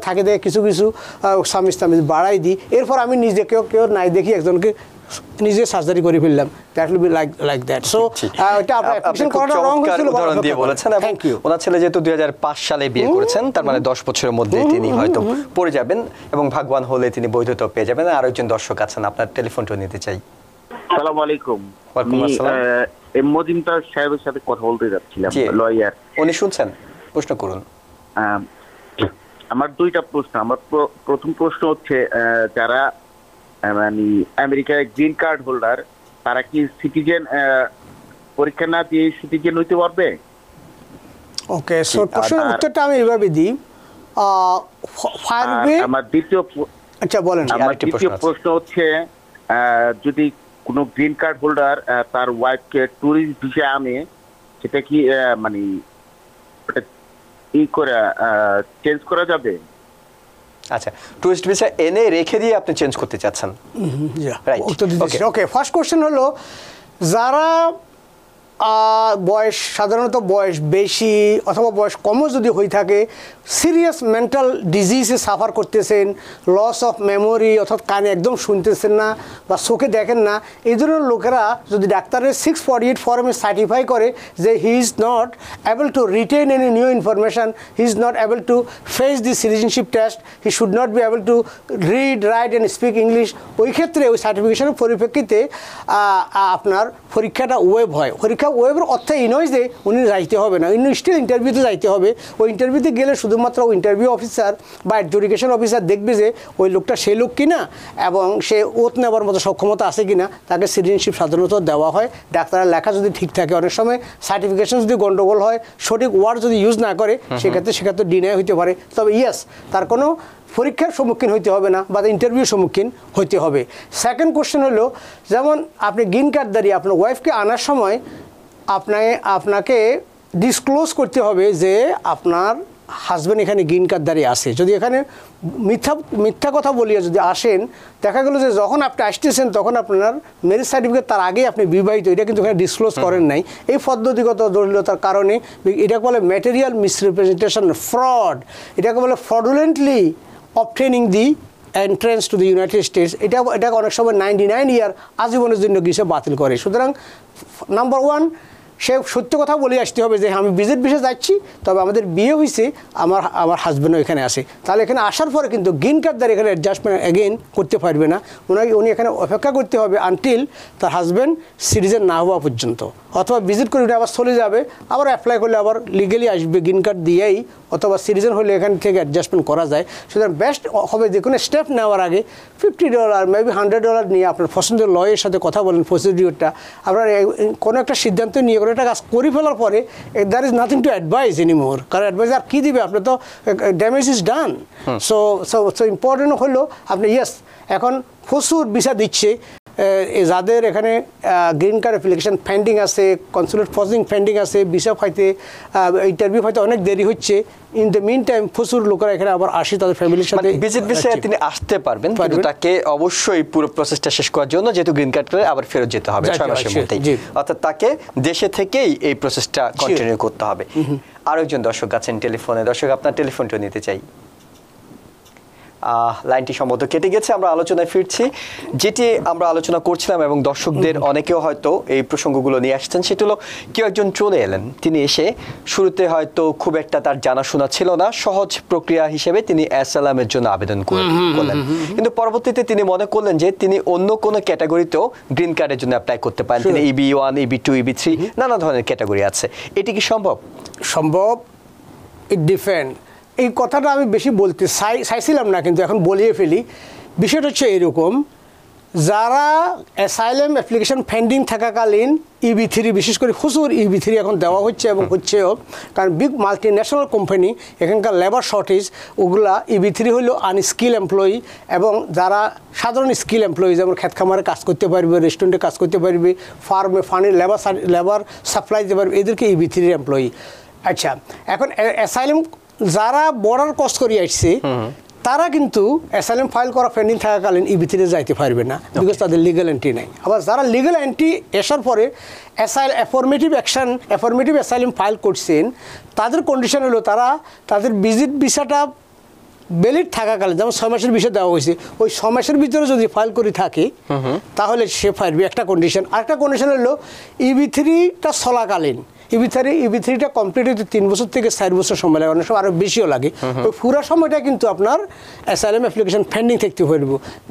থাকি দেখে কিছু সামিজ বাড়াই দিই, এরপর আমি কেউ নাই দেখি একজনকে নিজে সার্জারি করে ফেললাম। That will be like that. So এটা আপনার অ্যাপ্লিকেশন করাটা রং হয়েছিল, উদাহরণ দিয়ে বলেছেন। Thank you. ওনার ছেলে যেহেতু 2005 সালে বিয়ে করেছেন, তার মানে 10 বছরের মধ্যে তিনি হয়তো পড়ে যাবেন এবং ভাগ্যবান হলে তিনি বৈধতা পেয়ে যাবেন। আর একজন দর্শক আছেন, আপনার টেলিফোনটা নিতে চাই। আসসালামু আলাইকুম। ওয়ালাইকুম আসসালাম। মজুমদার সাহেবের সাথে কথা বলতে যাচ্ছিলাম, লয়ার। উনি শুনছেন? প্রশ্ন করুন। আমার দুইটা প্রশ্ন। আমার প্রথম প্রশ্ন হচ্ছে, যারা মানে আমেরিকায় গ্রিন কার্ড হোল্ডার, তারা কি সিটিজেন পরীক্ষা না দিয়ে সিটিজেন হইতে পারবে? ওকে, সো প্রশ্নের উত্তরটা আমি এইভাবে দিই। আমার দ্বিতীয় আচ্ছা বলেন। আমার দ্বিতীয় প্রশ্ন হচ্ছে, যদি কোনো গ্রিন কার্ড হোল্ডার তার ওয়াইফকে ট্যুরিস্ট ভিসা আনে, সেটা কি মানে করে চেঞ্জ করা যাবে? আচ্ছা, টুরিস্ট ভিসা এনে রেখে দিয়ে আপনি চেঞ্জ করতে চাচ্ছেন? রাইট, ওকে। ফার্স্ট কোশ্চেন হলো, যারা বয়স সাধারণত বয়স বেশি অথবা বয়স কমও যদি হয়ে থাকে, সিরিয়াস মেন্টাল ডিজিজে সাফার করতেছেন, লস অফ মেমোরি অর্থাৎ কানে একদম শুনতেছেন না বা চোখে দেখেন না, এই ধরনের লোকেরা যদি ডাক্তারের 648 ফর্মে সার্টিফাই করে যে he is not able to written any new information, he is not able to face the citizenship test, he should not be able to read, right and speak English, ওই ক্ষেত্রে ওই সার্টিফিকেশনের পরিপ্রেক্ষিতে আপনার পরীক্ষাটা ওয়েব হয়। পরীক্ষা ওয়েবের অর্থ এই নয় যে উনি যাইতে হবে না, উনি স্টিল ইন্টারভিউতে যাইতে হবে। ওই ইন্টারভিউতে গেলে শুধুমাত্র ইন্টারভিউ অফিসার বা এডুকেশন অফিসার দেখবে যে ওই লোকটা সেই লোক কিনা এবং সে ওত নেওয়ার মতো সক্ষমতা আছে কিনা, তাকে সিটিজেনশিপ সাধারণত দেওয়া হয়। ডাক্তারের লেখা যদি ঠিক থাকে, অনেক সময় সার্টিফিকেশন যদি গন্ডগোল হয়, সঠিক ওয়ার্ড যদি ইউজ না করে, সেক্ষেত্রে ডিনাই হইতে পারে। তবে ইয়েস, তার কোনো পরীক্ষার সম্মুখীন হইতে হবে না বা ইন্টারভিউর সম্মুখীন হইতে হবে। সেকেন্ড কোশ্চেন হলো, যেমন আপনি গ্রিন কার্ড দাঁড়িয়ে আপনার ওয়াইফকে আনার সময় আপনাকে ডিসক্লোজ করতে হবে যে আপনার হাজব্যান্ড এখানে গ্রিন কার্ড দাঁড়িয়ে আসে। যদি এখানে মিথ্যা কথা বলিয়ে যদি আসেন, দেখা গেল যে যখন আপনি আসতেছেন তখন আপনার ম্যারেজ সার্টিফিকেট তার আগেই আপনি বিবাহিত, এটা কিন্তু এখানে ডিসক্লোজ করেন নাই। এই পদ্ধতিগত জটিলতার কারণে এটাকে বলে ম্যাটেরিয়াল মিসরিপ্রেজেন্টেশন, ফ্রড। এটাকে বলে fraudulently obtaining the entrance to the United States. এটাকে অনেক সময় 99 ইয়ার আজীবনের জন্য গিয়ে বাতিল করে। সুতরাং নাম্বার ওয়ান, সে সত্য কথা বলে আসতে হবে যে আমি ভিজিট ভিসা যাচ্ছি, তবে আমাদের বিয়ে হয়েছে, আমার হাজব্যান্ডও এখানে আসে। তাহলে এখানে আসার পরে কিন্তু গ্রিন কার্ড দ্বারা এখানে অ্যাডজাস্টমেন্ট এগেইন করতে পারবে না। উনি এখানে অপেক্ষা করতে হবে আনটিল তার হাজব্যান্ড সিটিজেন না হওয়া পর্যন্ত, অথবা ভিজিট করে উঠে আবার চলে যাবে, আবার অ্যাপ্লাই করলে আবার লিগেলি আসবে গ্রিন কার্ড দিয়েই, অথবা সিটিজেন হলে এখান থেকে অ্যাডজাস্টমেন্ট করা যায়। সুতরাং বেস্ট হবে যে কোনো স্টেপ নেওয়ার আগে $50 মেবি $100 নিয়ে আপনার পছন্দের লয়ের সাথে কথা বলেন, প্রসিডিওরটা আপনার কোনো একটা সিদ্ধান্ত নিয়ে কোনো একটা কাজ করে ফেলার পরে there is nothing to advise anymore, কারণ অ্যাডভাইস আর কী দিবে, আপনার তো damage is done. So important হলো আপনি ইয়েস, এখন প্রচুর ভিসা দিচ্ছে যাদের এখানে গ্রিন কার্ড অ্যাপ্লিকেশন পেন্ডিং আছে, কনসুলেট প্রসেসিং পেন্ডিং আছে, ভিসা পাইতে ইন্টারভিউ হয়তো অনেক দেরি হচ্ছে। ইন দ্য মিন টাইম প্রচুর লোকেরা এখানে আবার আসে তাদের ফ্যামিলির সাথে। ভিজিট ভিসায় তিনি আসতে পারবেন, কিন্তু তাকে অবশ্যই পুরো প্রসেসটা শেষ করার জন্য, যেহেতু গ্রিন কার্ড পেলে আবার ফেরত যেতে হবে 6 মাসের মধ্যেই, অর্থাৎ তাকে দেশে থেকেই এই প্রসেসটা কন্টিনিউ করতে হবে। আরো একজন দর্শক আছেন টেলিফোনে। দর্শক, আপনার টেলিফোনটা নিতে চাই। লাইনটি সম্ভবত কেটে গেছে। আমরা আলোচনায় ফিরছি, যেটি আমরা আলোচনা করছিলাম এবং দর্শকদের অনেকেও হয়তো এই প্রসঙ্গগুলো নিয়ে আসছেন। সেটা হলো, কেউ একজন চলে এলেন, তিনি এসে শুরুতে হয়তো খুব একটা তার জানাশোনা ছিল না, সহজ প্রক্রিয়া হিসেবে তিনি অ্যাসাইলামের জন্য আবেদন করলেন, কিন্তু পরবর্তীতে তিনি মনে করলেন যে তিনি অন্য কোনো ক্যাটাগরিতেও গ্রিন কার্ডের জন্য অ্যাপ্লাই করতে পারেন। তিনি EB1, EB2, EB3 নানা ধরনের ক্যাটাগরি আছে। এটি কি সম্ভব? ইট ডিপেন্ড। এই কথাটা আমি বেশি বলতে চাইছিলাম না, কিন্তু এখন বলিয়ে ফেলি। বিষয়টা হচ্ছে এরকম, যারা অ্যাসাইলাম অ্যাপ্লিকেশন পেন্ডিং থাকাকালীন EB3, বিশেষ করে প্রচুর EB3 এখন দেওয়া হচ্ছে এবং হচ্ছেও, কারণ বিগ মাল্টি ন্যাশনাল কোম্পানি, এখানকার লেবার শর্টেজ, ওগুলা EB3 হলো আনস্কিল এমপ্লয়ি, এবং যারা সাধারণ স্কিল এমপ্লয়ি, যেমন ক্ষেত খামারে কাজ করতে পারবে, রেস্টুরেন্টে কাজ করতে পারবে, ফার্মে ফানির লেবার সাপ্লাই দিতে পারবে, এদেরকে EB3 এমপ্লয়ি। আচ্ছা, এখন অ্যাসাইলাম যারা বর্ডার ক্রস করে আসছে, তারা কিন্তু অ্যাসাইলাম ফাইল করা পেন্ডিং থাকাকালীন EB3 যাইতে পারবে না, বিকজ তাদের লিগাল এন্ট্রি নাই। আবার যারা লিগাল এন্ট্রি আসার পরে অ্যাফরমেটিভ অ্যাসাইলাম ফাইল করছেন, তাদের কন্ডিশন হলো তাদের ভিজিট ভিসাটা ভ্যালিড থাকাকালীন, যেমন 6 মাসের ভিসা দেওয়া হয়েছে, ওই 6 মাসের ভিতরে যদি ফাইল করে থাকে তাহলে সে পারবে, একটা কন্ডিশন। আরেকটা কন্ডিশন হলো EB3টা চলাকালীন, EB3টা কমপ্লিট হতে 3 বছর থেকে 4 বছর সময় লাগে, অনেক সময় আরও বেশিও লাগে। ওই পুরো সময়টা কিন্তু আপনার অ্যাসাইলাম অ্যাপ্লিকেশন পেন্ডিং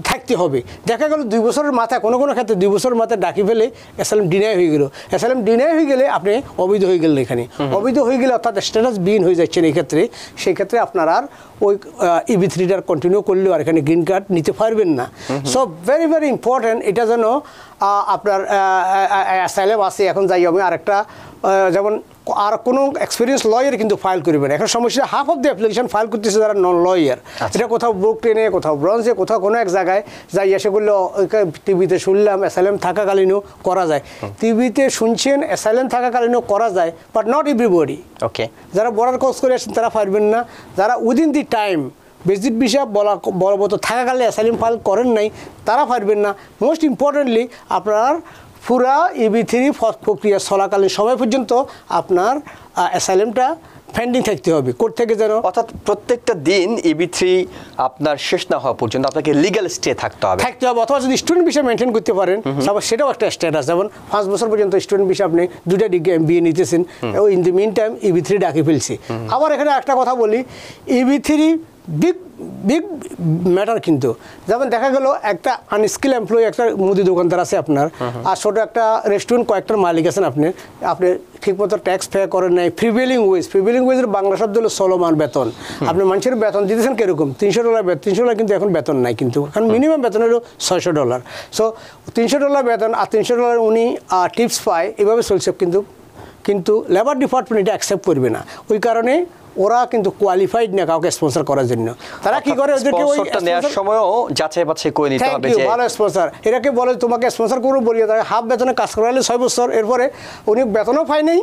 থাকতে হবে। দেখা গেল 2 বছরের মাথায়, কোনো ক্ষেত্রে 2 বছরের মাথায় ডাকি ফেলে অ্যাসাইলাম ডিনাই হয়ে গেল। অ্যাসাইলাম ডিনাই হয়ে গেলে আপনি অবৈধ হয়ে গেলেন। এখানে অবৈধ হয়ে গেলে অর্থাৎ স্ট্যাটাস বিহীন হয়ে যাচ্ছেন। সেই ক্ষেত্রে আপনার আর ওই EB3টার কন্টিনিউ করলেও আর এখানে গ্রিন কার্ড নিতে পারবেন না। সো ভেরি ভেরি ইম্পর্ট্যান্ট, এটা যেন আপনার অ্যাসাইলাম আছে। এখন যাই আমি আরেকটা, যেমন আর কোনো এক্সপিরিয়েন্স লয়ার কিন্তু ফাইল করবে না। এখন সমস্যা half of the application file করতেছে যারা নন লয়ার। এটা কোথাও ব্রুকলিনে, কোথাও ব্রঞ্জে, কোথাও কোনো এক জায়গায় যাই এসে করলে টিভিতে শুনলাম অ্যাসাইলাম থাকাকালীনও করা যায়। টিভিতে শুনছেন অ্যাসাইলাম থাকাকালীনও করা যায়, বাট নট এভরিবডি। ওকে, যারা বর্ডার ক্রস করে আসছেন তারা পারবেন না। যারা within the time visit visa বলবৎ থাকাকালে অ্যাসাইলাম ফাইল করেন নাই তারা পারবেন না। মোস্ট ইম্পর্টেন্টলি আপনার পুরা EB3 প্রক্রিয়া চলাকালীন সময় পর্যন্ত আপনার অ্যাসাইলামটা পেন্ডিং থাকতে হবে। কোর্ট থেকে যেন, অর্থাৎ প্রত্যেকটা দিন EB3 আপনার শেষ না হওয়া পর্যন্ত আপনাকে লিগ্যাল স্টে থাকতে হবে। অথবা যদি স্টুডেন্ট ভিসা মেনটেন করতে পারেন সেটাও একটা স্ট্যাটাস। যেমন 5 বছর পর্যন্ত স্টুডেন্ট ভিসা আপনি 2টা ডিগ্রি MBA নিতেছেন, in the meantime EB3 ডাকি ফেলছি। আবার এখানে একটা কথা বলি, EB3 বিগ ম্যাটার কিন্তু। যেমন দেখা গেল একটা আনস্কিল এমপ্লয়ি, একটা মুদি দোকানদার আছে আপনার, আর ছোটো একটা রেস্টুরেন্ট কয়েকটার মালিক আছেন, আপনি ঠিকমতো ট্যাক্স পে করেন নাই। প্রিভেলিং ওয়েজের বাংলা শব্দ হলো চলমান বেতন। আপনি মানুষের বেতন দিতেছেন কিরকম, $300 বেতন। $300 কিন্তু এখন বেতন নাই, কিন্তু এখন মিনিমাম বেতন হলো $600। সো $300 বেতন আর $300 উনি টিপস পায়, এভাবে চলছে। কিন্তু লেবার ডিপার্টমেন্ট এটা অ্যাকসেপ্ট করবে না। ওই কারণে ওরা কিন্তু কোয়ালিফাইড না কাউকে স্পন্সর করার জন্য। তারা কি করে, ওদেরকে ওই নেওয়ার সময়ও যাচাই বাছাই করে নিতে হবে যে ভালো স্পন্সর। এটাকে বলে তোমাকে স্পন্সর করবো বলিয়ে তাকে হাফ বেতনে কাজ করালে 6 বছর, এরপরে উনি বেতনও পায় নাই,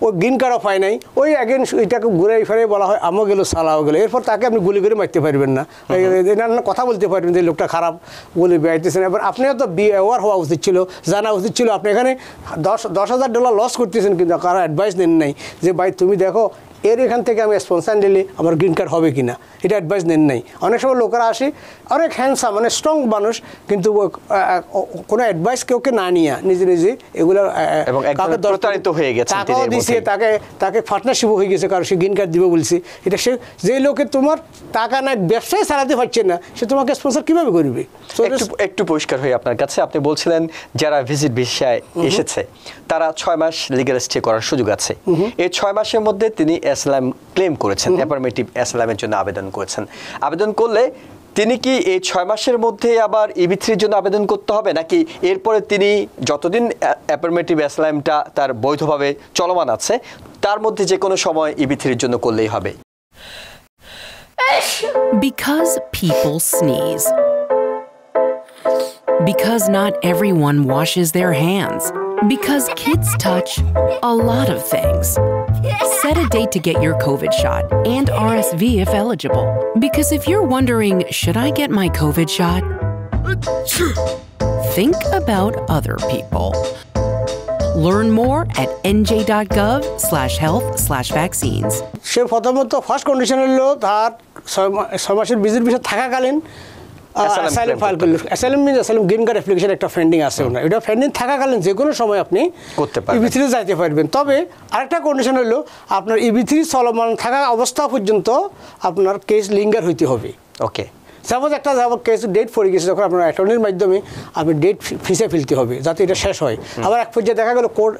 ওই গ্রিন কার্ডও পায় নাই। ওই অ্যাগেন এটাকে ঘুরে ফিরে বলা হয় আমও গেলো সালাও গেলো। এরপর তাকে আপনি গুলি করে মারতে পারবেন না, কথা বলতে পারবেন যে লোকটা খারাপ বলে বেড়াইতেছেন। এবার আপনিও তো অ্যাওয়ার হওয়া উচিত ছিল, জানা উচিত ছিল। আপনি এখানে $10,000 লস করতেছেন, কিন্তু কারো অ্যাডভাইস নেন নাই যে ভাই তুমি দেখো এখান থেকে আমি স্পন্সর নিলে আমার গ্রিন কার্ড হবে কিনা, এটা অ্যাডভাইস নেন নাই। অনেক সময় লোকেরা আসে অনেক হ্যান্ডসাম, মানে স্ট্রং মানুষ, কিন্তু কোনো অ্যাডভাইস কেউকে না নিয়ে নিজে এগুলো প্রতারিত হয়ে গেছে, টাকাও দিছে, তাকে পার্টনারশিপও হয়ে গেছে, কারণ সে গ্রিন কার্ড দিবে বলছে। এটা সে যে লোকে তোমার টাকা না ব্যবসায় চালাতে পারছে না, সে তোমাকে স্পন্সর কীভাবে করবে? একটু পরিষ্কার হয়ে আপনার কাছে, আপনি বলছিলেন যারা ভিজিট ভিসায় এসেছে তারা 6 মাস লিগ্যাল স্টে করার সুযোগ আছে। এই 6 মাসের মধ্যে তিনি অ্যাসাইলাম ক্লেম করেছেন, অ্যাফার্মেটিভ অ্যাসাইলামের জন্য আবেদন করেছেন। আবেদন করলে তিনি কি এই 6 মাসের মধ্যে আবার EB3 জন্য আবেদন করতে হবে, নাকি এরপরে তিনি যতদিন অ্যাফার্মেটিভ অ্যাসাইলামটা তার বৈধভাবে চলমান আছে তার মধ্যে যে কোনো সময় EB3 জন্য করলেই হবে? Because people sneeze. Because not everyone washes their hands. Because kids touch a lot of things. Set a date to get your COVID shot and RSV if eligible. Because if you're wondering, should I get my COVID shot? Think about other people. Learn more at nj.gov/health/vaccines. সে প্রথমত first condition হলো তার 6 মাসের visit visa থাকাকালীন asylum file করলে, asylum means asylum green card application একটা pending আছে ওনার, এটা pending থাকাকালীন যে কোনো সময় আপনি করতে পারবেন, EB3 যাইতে পারবেন। তবে আরেকটা কন্ডিশন হলো আপনার EB3 চলমান থাকা অবস্থা পর্যন্ত আপনার কেস লিঙ্গার হইতে হবে। ওকে, সাপোজ একটা কেস ডেট পড়ে গেছে, যখন আপনার অ্যাটর্নির মাধ্যমে আপনি ডেট ফিসে ফেলতে হবে যাতে এটা শেষ হয়। আবার এক পর্যায়ে দেখা গেল কোর্ট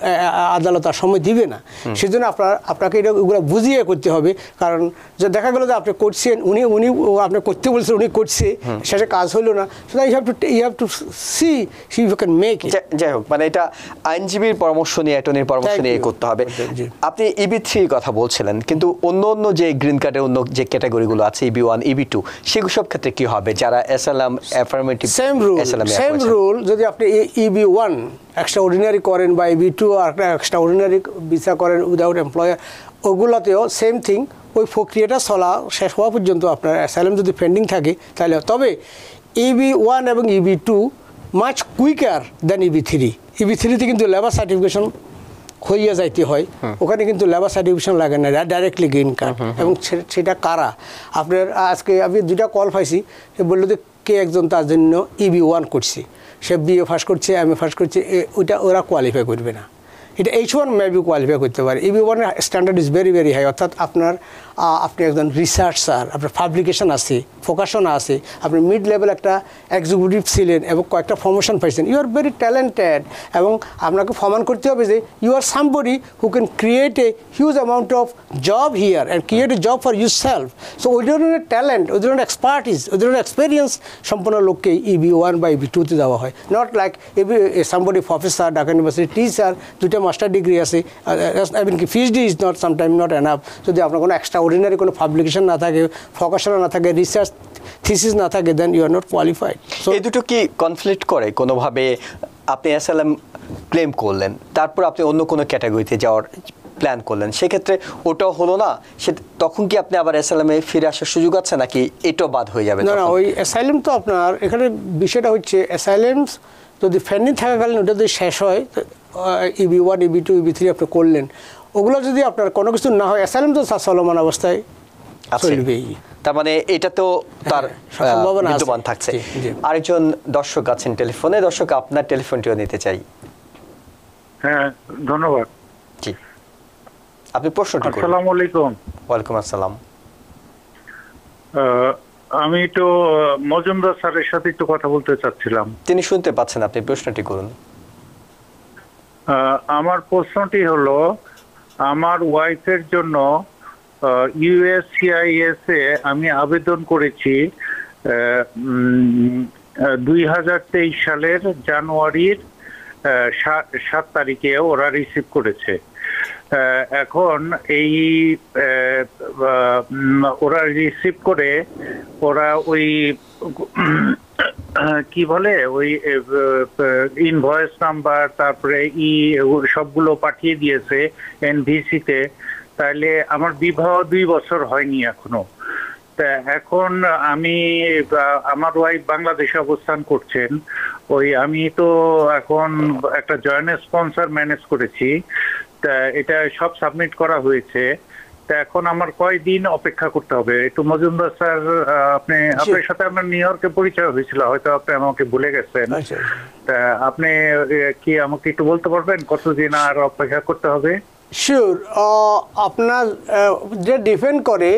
আদালত আর সময় দিবে না, সেজন্য আপনাকে এগুলো বুঝিয়ে করতে হবে। কারণ যে দেখা গেল যে আপনি করছেন, উনি আপনি করতে বলছেন, উনি করছে, শেষে কাজ হলো না, সুতরাং you have to see you can make it. যাই হোক, মানে এটা আইনজীবীর পরামর্শ নিয়ে, অ্যাটর্নির পরামর্শ নিয়ে করতে হবে। আপনি EB3 কথা বলছিলেন, কিন্তু অন্য যে গ্রিন কার্ডের অন্য যে ক্যাটাগরিগুলো আছে EB1, EB2, সেসব ক্ষেত্রে কি হবে? যারা অ্যাসাইলাম অ্যাফার্মেটিভ সেম রুল যদি আপনি EB1 এক্সট্রা অর্ডিনারি করেন বা EB2 আর এক্সট্রা অর্ডিনারি ভিসা করেন উইদাউট এমপ্লয়ার, ওগুলোতেও সেম থিং। ওই প্রক্রিয়াটা চলা শেষ হওয়া পর্যন্ত আপনার অ্যাসাইলাম যদি পেন্ডিং থাকে তাহলে, তবে EB1 এবং EB2 মাচ কুইকার দেন EB3। EB3তে কিন্তু লেবার সার্টিফিকেশন হইয়া যাইতে হয়, ওখানে কিন্তু লেবার সার্টিফিকেশন লাগে না, ডাইরেক্টলি গ্রিন কার্ড। এবং সেটা কারা আপনার, আজকে আমি 2টা কল পাইছি, সে বললো যে কে একজন তার জন্য EB1 করছে, সে BA ফার্স্ট করছে, MA ফার্স্ট করছে, ওইটা ওরা কোয়ালিফাই করবে না। এটা H1 মেবি কোয়ালিফাই করতে পারে। EB1 এর standard is very very high, অর্থাৎ আপনি একজন রিসার্চার, আপনার পাবলিকেশন আছে, ফোকাশনা আছে, আপনি মিড লেভেল একটা এক্সিকিউটিভ ছিলেন এবং কয়েকটা প্রমোশন পাইছেন, ইউ আর ভেরি ট্যালেন্টেড, এবং আপনাকে প্রমাণ করতে হবে যে you are somebody who can create a huge amount of job here and create a job for yourself. So ওই ধরনের ট্যালেন্ট, ওই ধরনের এক্সপার্টিস, ওই ধরনের এক্সপিরিয়েন্স সম্পন্ন লোককে EB1 বা EB2তে দেওয়া হয়। Not like somebody professor, Dhaka university teacher, 2টা মাস্টার ডিগ্রি আছে, আই মিন কি PhD is not sometime not enough. যদি আপনার কোনো এক্সট্রা অর্ডিনারি কোনো পাবলিকেশন না থাকে, ফোকাসরা না থাকে, রিসার্চ থিসিস না থাকে, then you are not qualified. So এই দুটো কি কনফ্লিক্ট করে কোনোভাবে? আপনি অ্যাসাইলাম ক্লেম করলেন, তারপর আপনি অন্য কোনো ক্যাটাগরিতে যাওয়ার প্ল্যান করলেন, সেক্ষেত্রে ওটাও হলো না, সে তখন কি আপনি আবার অ্যাসাইলামে ফিরে আসার সুযোগ আছে, নাকি এটাও বাদ হয়ে যাবে? না, ওই অ্যাসাইলাম তো আপনার এখানে বিষয়টা হচ্ছে অ্যাসাইলামস যদি ফেন্ডিং থাকাকালীন ওটা যদি শেষ হয়, EB1 EB2 EB3 আপনি করলেন, ওগুলো যদি আপনার কোনো কিছু না হয়, অ্যাসাইলাম তো চলমান অবস্থায় চলবেই। তার মানে এটা তো তার সম্ভাবনা বিদ্যমান থাকছে। আরেকজন দর্শক আছেন টেলিফোনে। দর্শক, আপনার টেলিফোনটিও নিতে চাই। হ্যাঁ, ধন্যবাদ। জি, আপনি প্রশ্নটি করুন। আসসালামু আলাইকুম। ওয়ালাইকুম আসসালাম। আমি একটু মজুমদার স্যারের সাথে একটু কথা বলতে চাচ্ছিলাম। তিনি শুনতে পাচ্ছেন, আপনি প্রশ্নটি করুন। আমার প্রশ্নটি হলো, আমার ওয়াইফের জন্য USCIS এ আমি আবেদন করেছি 2023 সালের জানুয়ারির 7 তারিখে ওরা রিসিভ করেছে। এখন এই ওরা রিসিভ করে ওরা ওই কি বলে ওই ইনভয়েস নাম্বার তারপরে সবগুলো পাঠিয়ে দিয়েছে NVC-তে। তাহলে আমার বিবাহ 2 বছর হয়নি এখনো। তা এখন আমি আমার ওয়াইফ বাংলাদেশে অবস্থান করছেন। ওই আমি তো এখন একটা জয়েন্ট স্পন্সর ম্যানেজ করেছি, তা এটা সব সাবমিট করা হয়েছে। তা এখন আমার কয়দিন অপেক্ষা করতে হবে? একটু মজুমদার স্যার, আপনার সাথে আমার নিউ ইয়র্কে পরিচয় হয়েছিল, হয়তো আপনি আমাকে ভুলে গেছেন। তা আপনি কি আমাকে একটু বলতে পারবেন কতদিন আর অপেক্ষা করতে হবে? শিওর, আপনার যে ডিপেন্ড করে,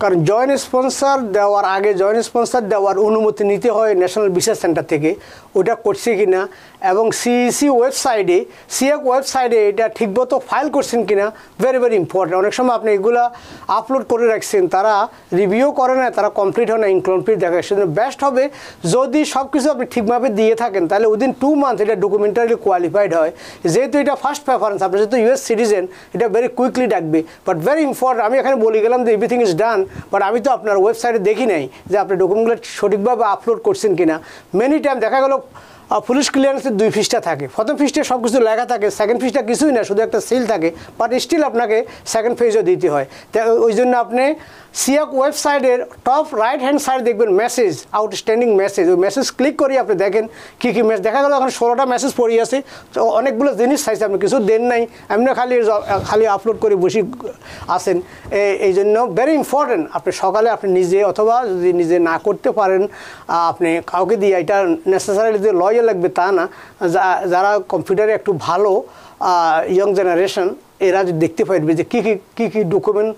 কারণ জয়েন্ট স্পন্সর দেওয়ার আগে জয়েন্ট স্পন্সর দেওয়ার অনুমতি নিতে হয় ন্যাশনাল ভিসা সেন্টার থেকে, ওটা করছে কি না, এবং CEC ওয়েবসাইটে সিএক ওয়েবসাইটে এটা ঠিকমতো ফাইল করছেন কি না, ভেরি ভেরি ইম্পর্টেন্ট। অনেক সময় আপনি এগুলো আপলোড করে রাখছেন, তারা রিভিউ করে না, তারা কমপ্লিট হয় না, ইনকমপ্লিট দেখায়। সেজন্য বেস্ট হবে যদি সব কিছু আপনি ঠিকভাবে দিয়ে থাকেন, তাহলে উইদিন 2 মান্থ এটা ডকুমেন্টারি কোয়ালিফাইড হয়। যেহেতু এটা ফার্স্ট প্রেফারেন্স, আপনি যেহেতু US সিটিজেন, এটা ভেরি কুইকলি ডাকবে। বাট ভেরি ইম্পর্টেন্ট, আমি এখানে বলে গেলাম যে এভরিথিং ইজ ডান, বাট আমি তো আপনার ওয়েবসাইটে দেখি নাই যে আপনি ডকুমেন্টগুলো সঠিকভাবে আপলোড করছেন কিনা। মেনি টাইম দেখা গেল পুলিশ ক্লিয়ারেন্সের 2 পৃষ্ঠা থাকে, প্রথম পৃষ্ঠে সব কিছু লেখা থাকে, সেকেন্ড পৃষ্ঠা কিছুই না, শুধু একটা সিল থাকে, বাট স্টিল আপনাকে সেকেন্ড পেজও দিতে হয়। ওই জন্য আপনি সিএক ওয়েবসাইটের টপ রাইট হ্যান্ড সাইড দেখবেন মেসেজ, আউটস্ট্যান্ডিং মেসেজ, ওই মেসেজ ক্লিক করি আপনি দেখেন কী কী মেসেজ। দেখা গেল এখন 16টা মেসেজ পড়ে আছে, তো অনেকগুলো জিনিস চাইছে, আপনি কিছু দেন নাই, এমনি খালি আপলোড করে বসে আসেন। এই জন্য ভেরি ইম্পর্টেন্ট, আপনি সকালে আপনি নিজে, অথবা যদি নিজে না করতে পারেন আপনি কাউকে দিয়ে, এটা নেসেসারি যে লয়ার লাগবে তা না, যারা কম্পিউটারে একটু ভালো ইয়ং জেনারেশন, এরা দেখতে পারবে যে কী কী ডকুমেন্ট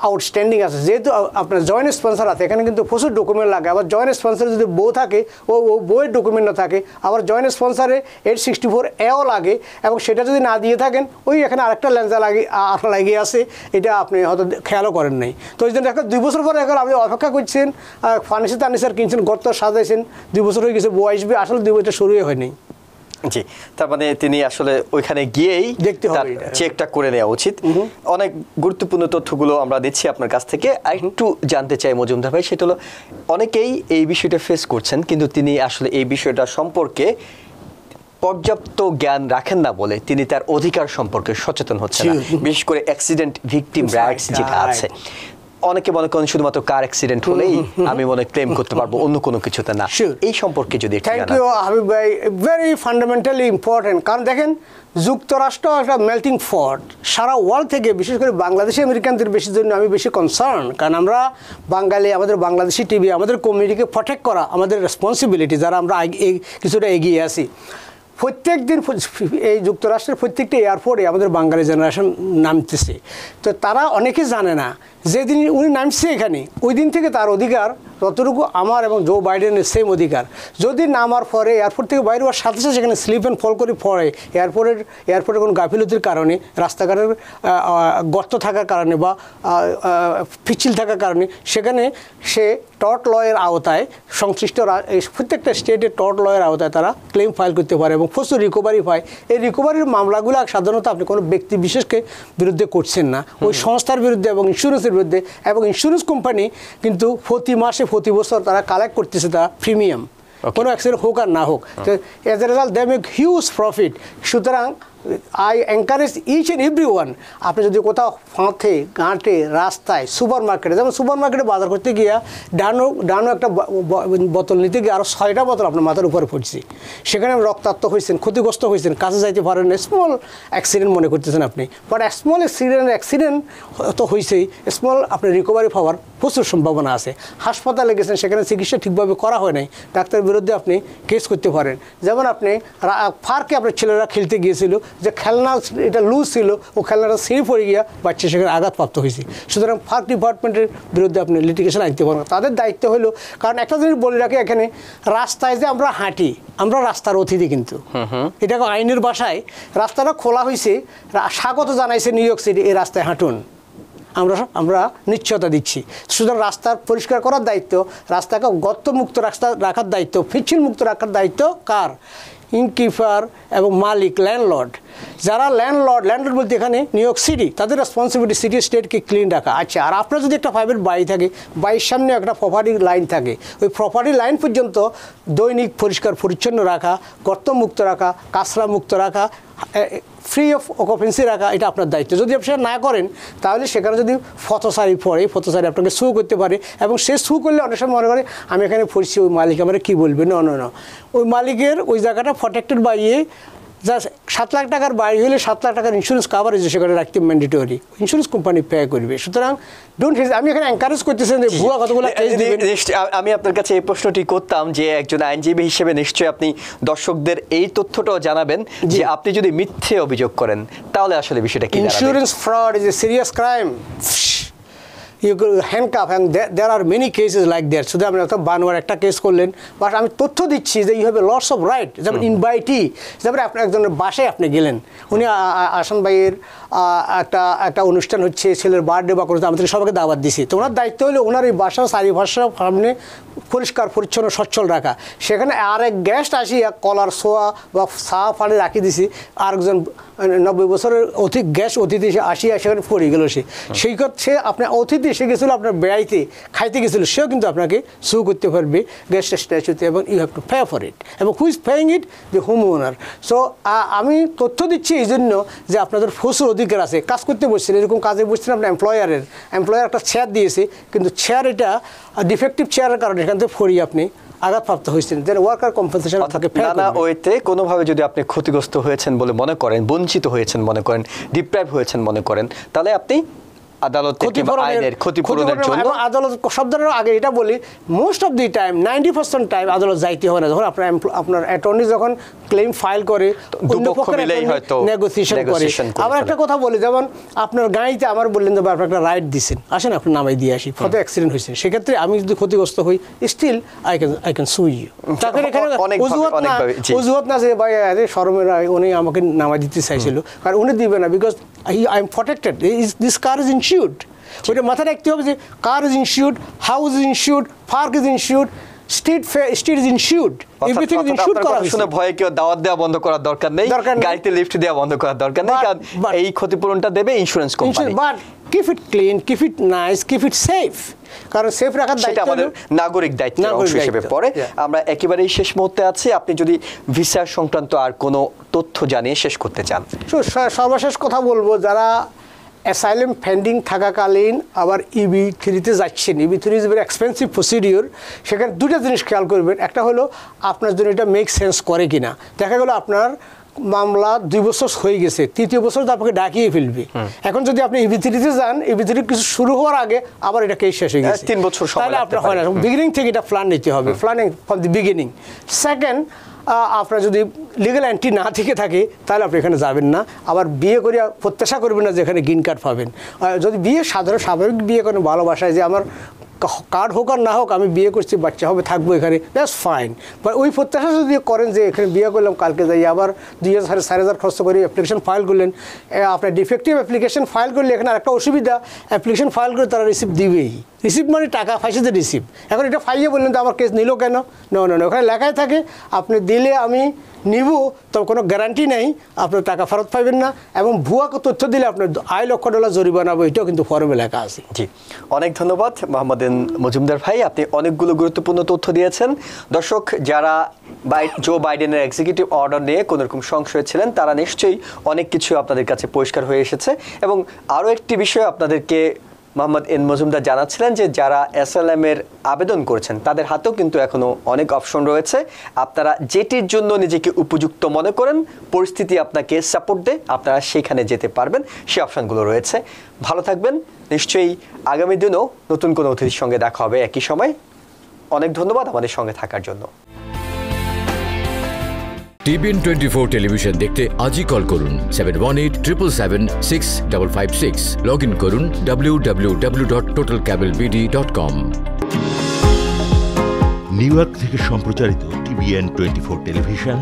আউটস্ট্যান্ডিং আছে। যেহেতু আপনার জয়েন্ট স্পন্সর আছে, এখানে কিন্তু প্রচুর ডকুমেন্ট লাগে। আবার জয়েন্ট স্পন্সরে যদি বউ থাকে, ও বউয়ের ডকুমেন্ট না থাকে, আবার জয়েন্ট স্পন্সরে 864A লাগে, এবং সেটা যদি না দিয়ে থাকেন, ওই এখানে আরেকটা লেন্সা লাগিয়ে আছে, এটা আপনি হয়তো খেয়ালও করেন নাই। তো ওই জন্য একটা 2 বছর পরে এখন আপনি অপেক্ষা করছেন, ফার্নিচার কিনছেন, গর্ত সাজাইছেন, 2 বছর হয়ে গেছে, বউ আসবে, আসলে 2 বছর শুরুই হয়নি। জি, তার মানে তিনি আসলে ওইখানে গিয়েই দেখতে হবে, চেকটা করে নেওয়া উচিত। অনেক গুরুত্বপূর্ণ তথ্যগুলো আমরা দিচ্ছি আপনার কাছ থেকে। একটু জানতে চাই মজুমদার ভাই, সেটা হলো অনেকেই এই বিষয়টা ফেস করছেন, কিন্তু তিনি আসলে এই বিষয়টা সম্পর্কে পর্যাপ্ত জ্ঞান রাখেন না বলে তিনি তার অধিকার সম্পর্কে সচেতন হচ্ছেন না, বিশেষ করে অ্যাক্সিডেন্ট ভিকটিম রাইটস যেটা আছে। অনেকে মনে করেন শুধুমাত্র কার অ্যাক্সিডেন্ট হলেই আমি মনে ক্লেম করতে পারবো, অন্য কোনো কিছুতে না। এই সম্পর্কে যদি থ্যাংক ইউ হাবিব ভাই, ভেরি ফান্ডামেন্টালি ইম্পর্টেন্ট। কারণ দেখেন, যুক্তরাষ্ট্র একটা মেল্টিং পট, সারা ওয়ার্ল্ড থেকে, বিশেষ করে বাংলাদেশি আমেরিকানদের বেশি জন্য আমি বেশি কনসার্ন, কারণ আমরা বাঙালি, আমাদের বাংলাদেশি টিভি, আমাদের কমিউনিটিকে প্রটেক্ট করা আমাদের রেসপন্সিবিলিটি, যারা আমরা কিছুটা এগিয়ে আসি। প্রত্যেক দিন এই যুক্তরাষ্ট্রের প্রত্যেকটা এয়ারপোর্টে আমাদের বাঙালি জেনারেশন নামতেছে, তো তারা অনেকে জানে না যেদিন উনি নামছে এখানে, ওই দিন থেকে তার অধিকার যতটুকু আমার এবং জো বাইডেনের সেম অধিকার। যদি নামার পরে এয়ারপোর্ট থেকে বাইরে হওয়ার সাথে সাথে সেখানে স্লিপ অ্যান্ড ফল করে পড়ে, এয়ারপোর্টের কোনো গাফিলতির কারণে, রাস্তাঘাটের গর্ত থাকার কারণে বা পিচ্ছিল থাকার কারণে, সেখানে সে টর্ট লয়ের আওতায় সংশ্লিষ্ট প্রত্যেকটা স্টেটের টর্ট লয়ের আওতায় তারা ক্লেম ফাইল করতে পারে এবং প্রচুর রিকভারি পায়। এই রিকভারির মামলাগুলো সাধারণত আপনি কোনো ব্যক্তি বিশেষকে বিরুদ্ধে করছেন না, ওই সংস্থার বিরুদ্ধে এবং ইন্স্যুরেন্সের বিরুদ্ধে। এবং ইন্স্যুরেন্স কোম্পানি কিন্তু প্রতি মাসে প্রতি বছর তারা কালেক্ট করতেছে তারা প্রিমিয়াম, কোনো অ্যাক্সিডেন্ট হোক আর না হোক। তো as a result they make huge profit. সুতরাং I encourage each and every one, আপনি যদি কোথাও ফাঁথে ঘাটে রাস্তায় সুপার মার্কেটে, যেমন সুপার মার্কেটে বাজার করতে গিয়া ডানো একটা বোতল নিতে গিয়ে আরও 6টা বোতল আপনার মাথার উপরে পড়ছে, সেখানে রক্তাক্ত হয়েছেন, ক্ষতিগ্রস্ত হয়েছেন, কাছে যাইতে পারেন না, স্মল অ্যাক্সিডেন্ট মনে করতেছেন আপনি। বাট স্মল অ্যাক্সিডেন্ট তো হয়েছেই, স্মল আপনার রিকভারি পাওয়ার প্রচুর সম্ভাবনা আছে। হাসপাতালে গেছেন, সেখানে চিকিৎসা ঠিকভাবে করা হয় নাই, ডাক্তারের বিরুদ্ধে আপনি কেস করতে পারেন। যেমন আপনি পার্কে আপনার ছেলেরা খেলতে গিয়েছিল, যে খেলনা এটা লুজ ছিল, ও খেলনাটা ছিঁড়ে পড়ে গিয়া বাচ্চা সেখানে আঘাতপ্রাপ্ত হয়েছে। সুতরাং পার্ক ডিপার্টমেন্টের বিরুদ্ধে আপনি লিটিগেশন আনতে পারবেন। তাদের দায়িত্ব হলো, কারণ একটা জিনিস বলে রাখি, এখানে রাস্তায় যে আমরা হাঁটি, আমরা রাস্তার অতিথি কিন্তু, এটা আইনের ভাষায় রাস্তাটা খোলা হয়েছে, স্বাগত জানাইছে নিউ ইয়র্ক সিটি, এই রাস্তায় হাঁটুন, আমরা নিশ্চয়তা দিচ্ছি। সুতরাং রাস্তার পরিষ্কার করার দায়িত্ব, রাস্তাকে গর্তমুক্ত রাস্তা রাখার দায়িত্ব, পিচ্ছিল মুক্ত রাখার দায়িত্ব কার? ইনকিপার এবং মালিক, ল্যান্ডলর্ড। যারা ল্যান্ডলর্ড বলতে এখানে নিউ ইয়র্ক সিটি, তাদের রেসপন্সিবিলিটি সিটি স্টেটকে ক্লিন রাখা। আচ্ছা, আর আপনার যদি একটা প্রাইভেট বাড়ি থাকে, বাড়ির সামনে একটা প্রপার্টি লাইন থাকে, ওই প্রপার্টি লাইন পর্যন্ত দৈনিক পরিষ্কার পরিচ্ছন্ন রাখা, গর্তমুক্ত রাখা, কাঁচরা মুক্ত রাখা, ফ্রি অফ অকুপেন্সি রাখা, এটা আপনার দায়িত্ব। যদি আপনি না করেন, তাহলে সেখানে যদি ফতোসারি পড়ে, ফতোসারি আপনাকে সু করতে পারে, এবং সে সু করলে অনেক সময় মনে করে আমি এখানে পড়ছি, ওই মালিক আমার কী বলবে। না, ওই মালিকের ওই জায়গাটা প্রটেক্টেড বাড়িয়ে যা 7 লাখ টাকার বাড়ি হলে 7 লাখ টাকার ইন্স্যুরেন্স কাভারেজ সেখানে রাখতে ম্যান্ডেটরি, ইন্স্যুরেন্স কোম্পানি পে করবে। সুতরাং আমি এখানে এনকারেজ করতেছি যে ভুয়া কতগুলো কেস দিবেন। আমি আপনার কাছে এই প্রশ্নটি করতাম যে একজন আইনজীবী হিসেবে নিশ্চয়ই আপনি দর্শকদের এই তথ্যটাও জানাবেন যে আপনি যদি মিথ্যে অভিযোগ করেন তাহলে আসলে বিষয়টা কি? Insurance fraud is a serious crime. You could handcuff, and there are many cases like that. শুধু আপনি একটা বানোয়ার একটা কেস করলেন, বাট আমি তথ্য দিচ্ছি যে you have a lots of right. যেমন ইনভাইটি, যেমন আপনার একজনের বাসায় আপনি গেলেন, উনি আসান ভাইয়ের একটা অনুষ্ঠান হচ্ছে, ছেলের বার্থডে বা কোনো, আমাদের সবাইকে দাওয়াত দিছি, তো ওনার দায়িত্ব হলো ওনার এই বাসার চারিপাশের সামনে পরিষ্কার পরিচ্ছন্ন সচ্ছল রাখা। সেখানে আর এক গেস্ট আসি কলার সোয়া বা চা পানি রাখি দিছি, আরেকজন 90 বছরের অতিথি আসিয়া সেখানে পড়ে গেল, সেই সে আপনার অতিথি এসে গেছিলো, আপনার বেড়াইতে খাইতে গেছিলো, সেও কিন্তু আপনাকে সু করতে পারবে গেস্ট স্ট্যাচুতে, এবং you have to pay for it, এবং who is paying it? The home owner. So আমি তথ্য দিচ্ছি এই জন্য যে আপনাদের প্রচুর অধিকার আছে। কাজ করতে বসছেন, এরকম কাজে বসছেন, আপনার এমপ্লয়ার একটা চেয়ার দিয়েছে, কিন্তু চেয়ার এটা ডিফেক্টিভ চেয়ারের কারণে এখান থেকে ফরিয়ে আপনি আঘাতপ্রাপ্ত হয়েছেন, দেন ওয়ার্কার কম্পেনসেশন নানা ওয়েতে কোনোভাবে যদি আপনি ক্ষতিগ্রস্ত হয়েছেন বলে মনে করেন, বঞ্চিত হয়েছেন মনে করেন, ডিপ্রাইভ হয়েছেন মনে করেন, তাহলে আপনি আদালতে আইনের ক্ষতিপূরণের জন্য, আদালত শব্দের আগে এটা বলি, most of the time 90% time আদালত যাইতে হয় না। যখন আপনার অ্যাটর্নি যখন ক্লেম ফাইল করে, অন্য পক্ষের নেগোসিয়েশন করে। আবার একটা কথা বলি, যেমন আপনার গাড়িতে আমার বললেন যে আপনার একটা রাইড দিচ্ছেন, আসেন আপনার নামাই দিয়ে আসি, ফটো অ্যাক্সিডেন্ট হয়েছে, সেক্ষেত্রে আমি যদি ক্ষতিগ্রস্ত হই, স্টিল আই ক্যান সু ইউ। তাদের এখানে অজুহাত না যে ভাই শরমের উনি আমাকে নামাই দিতে চাইছিল, কারণ উনি দিবে না, because I am protected, this car is insured. ওইটা মাথায় রাখতে হবে যে car is insured, house is insured, park is insured, street is insured, everything is insured করা হয়েছে। শুনে ভয়ে কেউ দাওয়াত দেওয়া বন্ধ করার দরকার নেই, গাড়িতে লিফট দেওয়া বন্ধ করার দরকার নেই, কারণ এই ক্ষতিপূরণটা দেবে insurance company. But keep it clean, keep it nice, keep it safe, কারণ সেফ রাখার দায়িত্ব আমাদের নাগরিক দায়িত্বের অংশ হিসেবে পড়ে। আমরা একেবারেই শেষ মুহূর্তে আছি, আপনি যদি ভিসা সংক্রান্ত আর কোনো তথ্য জানিয়ে শেষ করতে চান। সর্বশেষ কথা বলবো, যারা অ্যাসাইলাম পেন্ডিং থাকাকালীন আবার EB-3-তে যাচ্ছেন, EB-3 is very expensive procedure, সেখানে দুটো জিনিস খেয়াল করবেন। একটা হলো আপনার জন্য এটা মেক সেন্স করে কিনা। দেখা গেলো আপনার মামলা 2 বছর হয়ে গেছে, 3য় বছর তো আপনাকে ডাকিয়ে ফেলবে। এখন যদি আপনি EB-3-তে যান, EB-3 কিছু শুরু হওয়ার আগে আবার এটা কেস শেষ হয়ে গেছে, 3 বছর তাহলে আপনার হয় না। বিগিনিং থেকে এটা প্ল্যান নিতে হবে, planning from the beginning. Second, আপনার যদি লিগাল এন্ট্রি না থেকে থাকে, তাহলে আপনি এখানে যাবেন না। আবার বিয়ে করে প্রত্যাশা করবেন না যে এখানে গ্রিন কার্ড পাবেন। যদি বিয়ে সাধারণ স্বাভাবিক বিয়ে করেন ভালোবাসায়, যে আমার কার্ড হোক আর না হোক আমি বিয়ে করছি, বাচ্চা হবে, থাকবো এখানে, দ্যাটস ফাইন। বাট ওই প্রত্যাশা যদি করেন যে এখানে বিয়ে করলাম, কালকে যাই আবার 2,000 4,500 খরচ করে অ্যাপ্লিকেশন ফাইল করলেন, আপনার ডিফেক্টিভ অ্যাপ্লিকেশন ফাইল করলে এখানে আরেকটা অসুবিধা, অ্যাপ্লিকেশন ফাইল করে তারা রিসিপ্ট দিবেই। রিসিপ্ট মানে টাকা ফাইসে যে রিসিপ্ট। এখন এটা ফাইলে বললেন তো আমার কেস নিল কেন? না, ওখানে লেখায় থাকে আপনি দিলে আমি নিব, তবে কোনো গ্যারান্টি নেই আপনার টাকা ফেরত পাইবেন না, এবং ভুয়া তথ্য দিলে আপনার $1 লক্ষ জরিমানা হবে, এটাও কিন্তু ফর্মে লেখা আছে। জি, অনেক ধন্যবাদ মোহাম্মদ এন মজুমদার ভাই, আপনি অনেকগুলো গুরুত্বপূর্ণ তথ্য দিয়েছেন। দর্শক যারা জো বাইডেনের এক্সিকিউটিভ অর্ডার নিয়ে কোনো রকম সংশয় ছিলেন, তারা নিশ্চয়ই অনেক কিছু আপনাদের কাছে পরিষ্কার হয়ে এসেছে। এবং আরও একটি বিষয় আপনাদেরকে মোহাম্মদ এন মজুমদার জানাচ্ছিলেন যে যারা SLM এর আবেদন করেছেন তাদের হাতেও কিন্তু এখনও অনেক অপশন রয়েছে। আপনারা যেটির জন্য নিজেকে উপযুক্ত মনে করেন, পরিস্থিতি আপনাকে সাপোর্ট দেয়, আপনারা সেখানে যেতে পারবেন, সেই অপশনগুলো রয়েছে। ভালো থাকবেন। নিশ্চয়ই আগামী দিনেও নতুন কোনো অতিথির সঙ্গে দেখা হবে একই সময়। অনেক ধন্যবাদ আমাদের সঙ্গে থাকার জন্য। TBN 24 টেলিভিশন দেখতে আজই কল করুন 7187776556। লগ ইন করুন www.totalcablebd.com। নিউ ইয়র্ক থেকে সম্প্রচারিত TBN 24 টেলিভিশন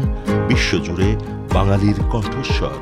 বিশ্বজুড়ে বাঙালির কণ্ঠস্বর।